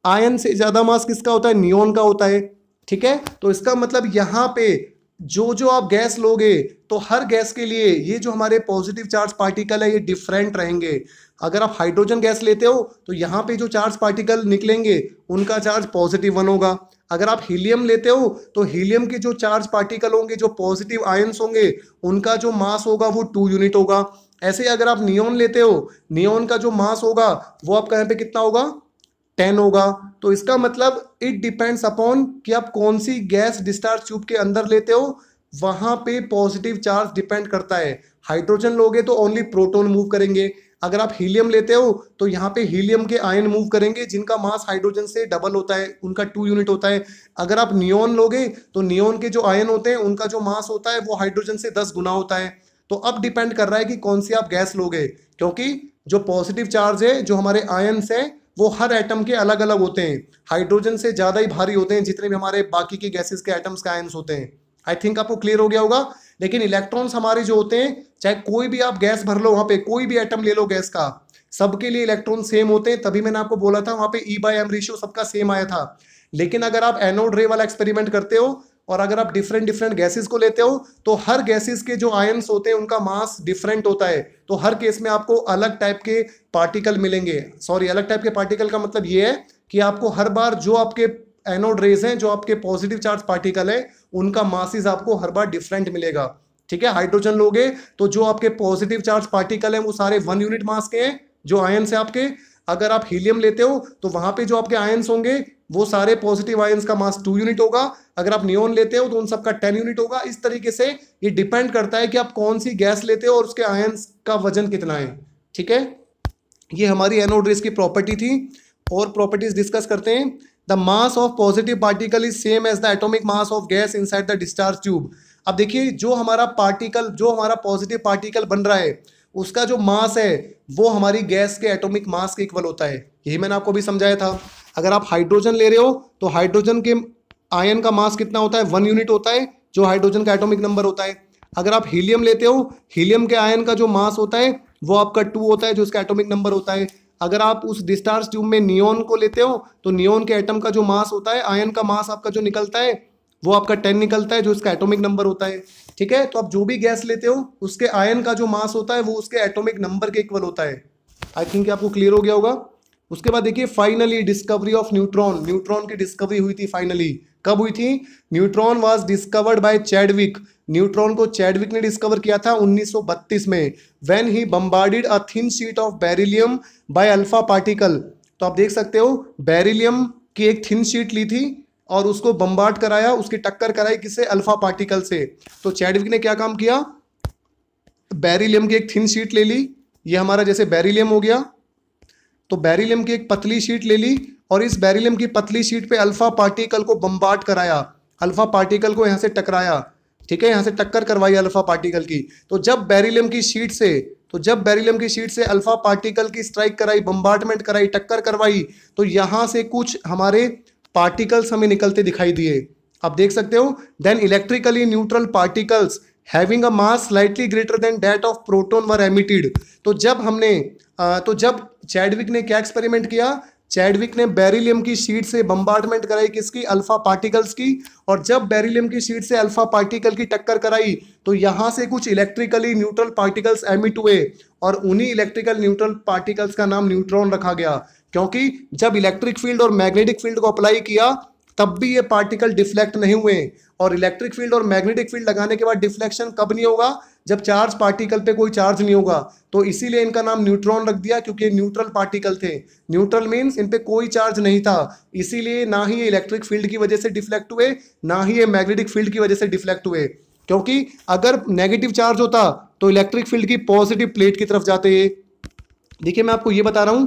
A: आयन से ज्यादा मास किसका होता है, नियोन का होता है। ठीक है, तो इसका मतलब यहाँ पे जो आप गैस लोगे, तो हर गैस के लिए ये जो हमारे पॉजिटिव चार्ज पार्टिकल है ये डिफरेंट रहेंगे। अगर आप हाइड्रोजन गैस लेते हो, तो यहाँ पे जो चार्ज पार्टिकल निकलेंगे उनका चार्ज पॉजिटिव 1 होगा। अगर आप हीलियम लेते हो, तो हीलियम के जो चार्ज पार्टिकल होंगे, जो पॉजिटिव आयंस होंगे, उनका जो मास होगा वो 2 यूनिट होगा। ऐसे अगर आप नियोन लेते हो, नियोन का जो मास होगा वो आपका यहाँ पे कितना होगा, 10 होगा। तो इसका मतलब इट डिपेंड्स अपॉन कि आप कौन सी गैस डिस्चार्ज ट्यूब के अंदर लेते हो, वहां पे पॉजिटिव चार्ज डिपेंड करता है। हाइड्रोजन लोगे तो ओनली प्रोटॉन मूव करेंगे। अगर आप हीलियम लेते हो, तो यहाँ पे हीलियम के आयन मूव करेंगे जिनका मास हाइड्रोजन से डबल होता है, उनका 2 यूनिट होता है। अगर आप नियोन लोगे, तो नियोन के जो आयन होते हैं उनका जो मास होता है वो हाइड्रोजन से 10 गुना होता है। तो अब डिपेंड कर रहा है कि कौन सी आप गैस लोगे, क्योंकि जो पॉजिटिव चार्ज है, जो हमारे आयन्स हैं, वो हर एटम के अलग अलग होते हैं। हाइड्रोजन से ज्यादा ही भारी होते हैं जितने भी हमारे बाकी के गैसेस के एटम्स के आयन्स होते हैं। आई थिंक आपको क्लियर हो गया होगा। लेकिन इलेक्ट्रॉन्स हमारे जो होते हैं, चाहे कोई भी आप गैस भर लो, वहां पे कोई भी एटम ले लो गैस का, सबके लिए इलेक्ट्रॉन सेम होते हैं। तभी मैंने आपको बोला था वहां पे E/M रेशियो सबका सेम आया था। लेकिन अगर आप एनोड रे वाला एक्सपेरिमेंट करते हो, और अगर आप डिफरेंट गैसेस को लेते हो, तो हर गैसेस के जो आयन्स होते हैं उनका मास डिफरेंट होता है। तो हर केस में आपको अलग टाइप के पार्टिकल मिलेंगे। सॉरी, अलग टाइप के पार्टिकल का मतलब ये है कि आपको हर बार जो आपके एनोड रेज हैं, जो आपके पॉजिटिव चार्ज पार्टिकल है, उनका मासेस आपको हर बार डिफरेंट मिलेगा। ठीक है, हाइड्रोजन लोगे तो जो आपके पॉजिटिव चार्ज पार्टिकल हैं वो सारे 1 यूनिट मास के हैं, जो आयन्स है आपके। अगर आप हीलियम लेते हो, तो वहां पे जो आपके आयन्स होंगे वो सारे पॉजिटिव आयंस का मास 2 यूनिट होगा। अगर आप नियोन लेते हो तो उन सबका 10 यूनिट होगा। इस तरीके से ये डिपेंड करता है कि आप कौन सी गैस लेते हो और उसके आयंस का वजन कितना है। ठीक है, ये हमारी एनोड रेस की प्रॉपर्टी थी। और प्रॉपर्टीज डिस्कस करते हैं। The mass of positive particle is same as the atomic mass of gas inside the discharge tube. अब देखिए, जो हमारा पॉजिटिव पार्टिकल बन रहा है उसका जो मास है वो हमारी गैस के एटॉमिक मास के इक्वल होता है। यही मैंने आपको भी समझाया था। अगर आप हाइड्रोजन ले रहे हो तो हाइड्रोजन के आयन का मास कितना होता है, 1 यूनिट होता है, जो हाइड्रोजन का एटॉमिक नंबर होता है। अगर आप हीलियम लेते हो, हीलियम के आयन का जो मास होता है वो आपका 2 होता है, जो उसका एटॉमिक नंबर होता है। अगर आप उस डिस्चार्ज ट्यूब में नियोन को लेते हो तो नियोन के एटम का जो मास होता है, आयन का मास आपका जो निकलता है वो आपका 10 निकलता है, जो इसका एटॉमिक नंबर होता है। ठीक है, तो आप जो भी गैस लेते हो उसके आयन का जो मास होता है वो उसके एटॉमिक नंबर के इक्वल होता है। आई थिंक आपको क्लियर हो गया होगा। उसके बाद देखिए, finally discovery of neutron. Neutron की डिस्कवरी हुई थी फाइनली। कब हुई थी? Neutron was discovered bye Chadwick. Neutron को चैडविक ने डिस्कवर किया था 1932 में। When he bombarded a thin sheet of beryllium by alpha particle. तो आप देख सकते हो, बेरिलियम की एक थिन शीट ली थी और उसको बम्बार्ड कराया, उसकी टक्कर कराई किससे? अल्फा पार्टिकल से। तो चैडविक ने क्या काम किया? बेरिलियम की एक थिन शीट ले ली, ये हमारा जैसे बेरिलियम हो गया, तो बेरिलियम की एक पतली शीट ले ली और इस बेरिलियम की पतली शीट पे अल्फा पार्टिकल को बम्बार्ड कराया, अल्फा पार्टिकल को यहाँ से टकराया। ठीक है, यहाँ से टक्कर करवाई अल्फा पार्टिकल की। तो जब बेरिलियम की शीट से अल्फा पार्टिकल की स्ट्राइक कराई, बम्बार्डमेंट कराई, टक्कर करवाई, तो यहाँ से कुछ हमारे पार्टिकल्स हमें निकलते दिखाई दिए। आप देख सकते हो, then electrically neutral particles having a mass slightly greater than that of proton were emitted. तो जब चैडविक ने क्या एक्सपेरिमेंट किया? चैडविक ने बेरिलियम की शीट से बम्बार्डमेंट कराई, किसकी? अल्फा पार्टिकल्स की। और जब बेरिलियम की शीट से अल्फा पार्टिकल की टक्कर कराई तो यहां से कुछ इलेक्ट्रिकली न्यूट्रल पार्टिकल्स एमिट हुए और उन्हीं इलेक्ट्रिकल न्यूट्रल पार्टिकल्स का नाम न्यूट्रॉन रखा गया। क्योंकि जब इलेक्ट्रिक फील्ड और मैग्नेटिक फील्ड को अप्लाई किया तब भी ये पार्टिकल डिफ्लेक्ट नहीं हुए। और इलेक्ट्रिक फील्ड और मैग्नेटिक फील्ड लगाने के बाद डिफ्लेक्शन कब नहीं होगा? जब चार्ज पार्टिकल पे कोई चार्ज नहीं होगा। तो इसीलिए इनका नाम न्यूट्रॉन रख दिया, क्योंकि ये न्यूट्रल पार्टिकल थे। न्यूट्रल मीन्स इन पे कोई चार्ज नहीं था, इसीलिए ना ही ये इलेक्ट्रिक फील्ड की वजह से डिफ्लेक्ट हुए, ना ही ये मैग्नेटिक फील्ड की वजह से डिफ्लेक्ट हुए। क्योंकि अगर नेगेटिव चार्ज होता तो इलेक्ट्रिक फील्ड की पॉजिटिव प्लेट की तरफ जाते। देखिए, मैं आपको ये बता रहा हूं,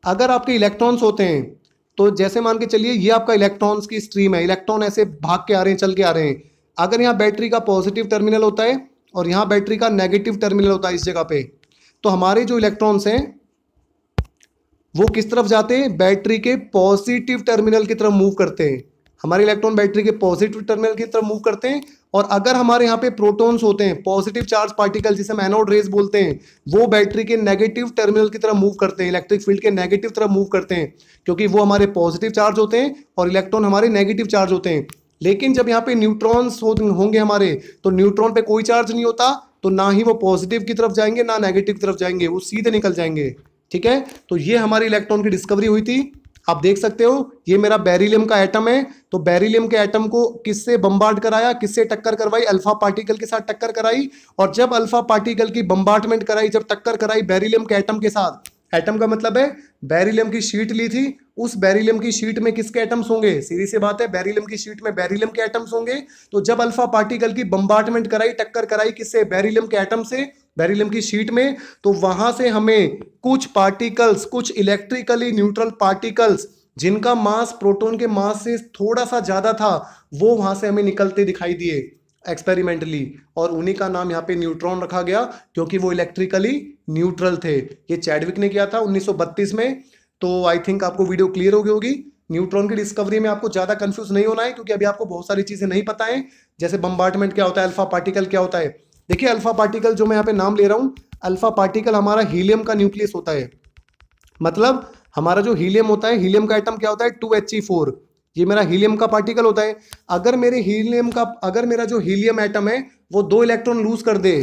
A: अगर आपके इलेक्ट्रॉन्स होते हैं तो जैसे मान के चलिए ये आपका इलेक्ट्रॉन्स की स्ट्रीम है, इलेक्ट्रॉन ऐसे भाग के आ रहे हैं, चल के आ रहे हैं। अगर यहाँ बैटरी का पॉजिटिव टर्मिनल होता है और यहाँ बैटरी का नेगेटिव टर्मिनल होता है इस जगह पे, तो हमारे जो इलेक्ट्रॉन्स हैं वो किस तरफ जाते हैं? बैटरी के पॉजिटिव टर्मिनल की तरफ मूव करते हैं। हमारे इलेक्ट्रॉन बैटरी के पॉजिटिव टर्मिनल की तरफ मूव करते हैं। और अगर हमारे यहाँ पे प्रोटॉन्स होते हैं, पॉजिटिव चार्ज पार्टिकल जिसे हम एनोड रेज बोलते हैं, वो बैटरी के नेगेटिव टर्मिनल की तरफ मूव करते हैं, इलेक्ट्रिक फील्ड के नेगेटिव तरफ मूव करते हैं, क्योंकि वो हमारे पॉजिटिव चार्ज होते हैं और इलेक्ट्रॉन हमारे नेगेटिव चार्ज होते हैं। लेकिन जब यहाँ पे न्यूट्रॉन्स होंगे हमारे, तो न्यूट्रॉन पे कोई चार्ज नहीं होता, तो ना ही वो पॉजिटिव की तरफ जाएंगे ना नेगेटिव की तरफ जाएंगे, वो सीधे निकल जाएंगे। ठीक है, तो ये हमारी इलेक्ट्रॉन की डिस्कवरी हुई थी। आप देख सकते हो, ये मेरा बेरिलियम का एटम है, तो बेरिलियम के एटम को किससे बम्बार्ड कराया, किससे टक्कर करवाई? अल्फा पार्टिकल के साथ टक्कर कराई। और जब अल्फा पार्टिकल की बम्बार्डमेंट कराई, जब टक्कर कराई बेरिलियम के एटम के साथ, एटम का मतलब है बेरिलियम की शीट ली थी, उस बेरिलियम की शीट में किसके एटम्स होंगे? सीधी सी बात है, बेरिलियम की शीट में बेरिलियम के एटम्स होंगे। तो जब अल्फा पार्टिकल की बम्बार्डमेंट कराई, टक्कर कराई किससे? बेरिलियम के एटम से, बेरिलियम की शीट में, तो वहां से हमें कुछ पार्टिकल्स, कुछ इलेक्ट्रिकली न्यूट्रल पार्टिकल्स जिनका मास प्रोटॉन के मास से थोड़ा सा ज्यादा था, वो वहां से हमें निकलते दिखाई दिए एक्सपेरिमेंटली, और उन्हीं का नाम यहाँ पे न्यूट्रॉन रखा गया, क्योंकि वो इलेक्ट्रिकली न्यूट्रल थे। ये चैडविक ने किया था 1932 में। तो आई थिंक आपको वीडियो क्लियर हो गई होगी। न्यूट्रॉन की डिस्कवरी में आपको ज्यादा कंफ्यूज नहीं होना है, क्योंकि अभी आपको बहुत सारी चीजें नहीं पता है, जैसे बम्बार्डमेंट क्या होता है, अल्फा पार्टिकल क्या होता है। देखिए, अल्फा पार्टिकल जो मैं यहाँ पे नाम ले रहा हूँ, अल्फा पार्टिकल हमारा हीलियम का न्यूक्लियस होता है। मतलब हमारा जो हीलियम होता है, हीलियम का एटम क्या होता है? 2He4। ये मेरा हीलियम का पार्टिकल होता है। अगर मेरा जो हीलियम एटम है वो 2 इलेक्ट्रॉन लूज कर दे,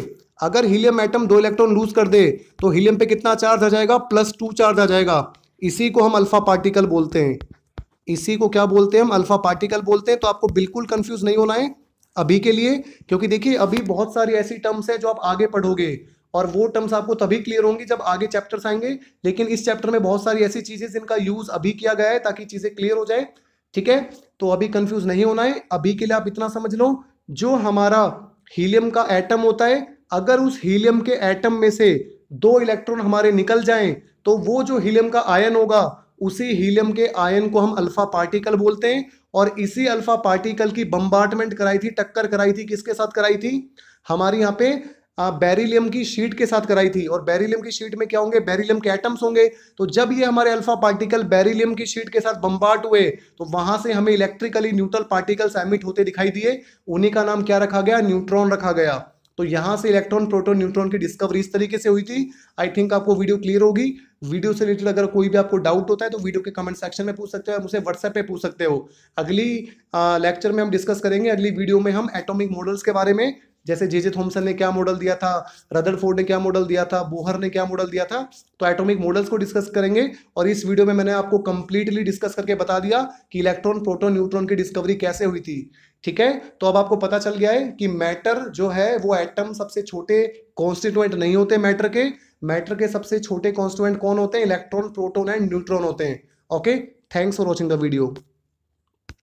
A: अगर हीलियम एटम 2 इलेक्ट्रॉन लूज कर दे तो हीलियम पे कितना चार्ज आ जाएगा? +2 चार्ज आ जाएगा। इसी को हम अल्फा पार्टिकल बोलते हैं। इसी को क्या बोलते हैं? हम अल्फा पार्टिकल बोलते हैं। तो आपको बिल्कुल कंफ्यूज नहीं होना है अभी के लिए, क्योंकि देखिए अभी बहुत सारी ऐसी टर्म्स है जो आप आगे पढ़ोगे, और वो टर्म्स आपको तभी क्लियर होंगी जब आगे चैप्टर्स आएंगे। लेकिन इस चैप्टर में बहुत सारी ऐसी चीजें जिनका यूज अभी किया गया है ताकि चीजें क्लियर हो जाए। ठीक है, तो अभी कंफ्यूज नहीं होना है। अभी के लिए आप इतना समझ लो, जो हमारा हीलियम का एटम होता है, अगर उस हीलियम के एटम में से 2 इलेक्ट्रॉन हमारे निकल जाएं, तो वो जो हीलियम का आयन होगा, उसी हीलियम के आयन को हम अल्फा पार्टिकल बोलते हैं। और इसी अल्फा पार्टिकल की बम्बार्टमेंट कराई थी, टक्कर कराई थी, किसके साथ कराई थी? हमारी यहाँ पे बेरिलियम की शीट के साथ कराई थी। और बेरिलियम की शीट में क्या होंगे? बेरिलियम के एटम्स होंगे। तो जब ये हमारे अल्फा पार्टिकल बेरिलियम की शीट के साथ बम्बार्ट हुए, तो वहां से हमें इलेक्ट्रिकली न्यूट्रल पार्टिकल्स एमिट होते दिखाई दिए। उन्हीं का नाम क्या रखा गया? न्यूट्रॉन रखा गया। तो यहां से इलेक्ट्रॉन, प्रोटॉन, न्यूट्रॉन की डिस्कवरी इस तरीके से हुई थी। आई थिंक आपको वीडियो क्लियर होगी। वीडियो से रिलेटेड अगर कोई भी आपको डाउट होता है तो वीडियो के कमेंट सेक्शन में पूछ सकते हो, मुझसे व्हाट्सएप पे पूछ सकते हो। अगली लेक्चर में हम डिस्कस करेंगे, अगली वीडियो में हम एटॉमिक मॉडल्स के बारे में, जैसे जे थॉमसन ने क्या मॉडल दिया था, रदरफोर्ड ने क्या मॉडल दिया था, बोहर ने क्या मॉडल दिया था, तो एटॉमिक मॉडल्स को डिस्कस करेंगे। और इस वीडियो में मैंने आपको कंप्लीटली डिस्कस करके बता दिया कि इलेक्ट्रॉन, प्रोटॉन, न्यूट्रॉन की डिस्कवरी कैसे हुई थी। ठीक है, तो अब आपको पता चल गया है कि मैटर जो है वो एटम सबसे छोटे कॉन्स्टिट्यूएंट नहीं होते मैटर के सबसे छोटे कॉन्स्टिट्यूएंट कौन होते हैं? इलेक्ट्रॉन, प्रोटॉन एंड न्यूट्रॉन होते हैं। Okay, thanks for watching the video.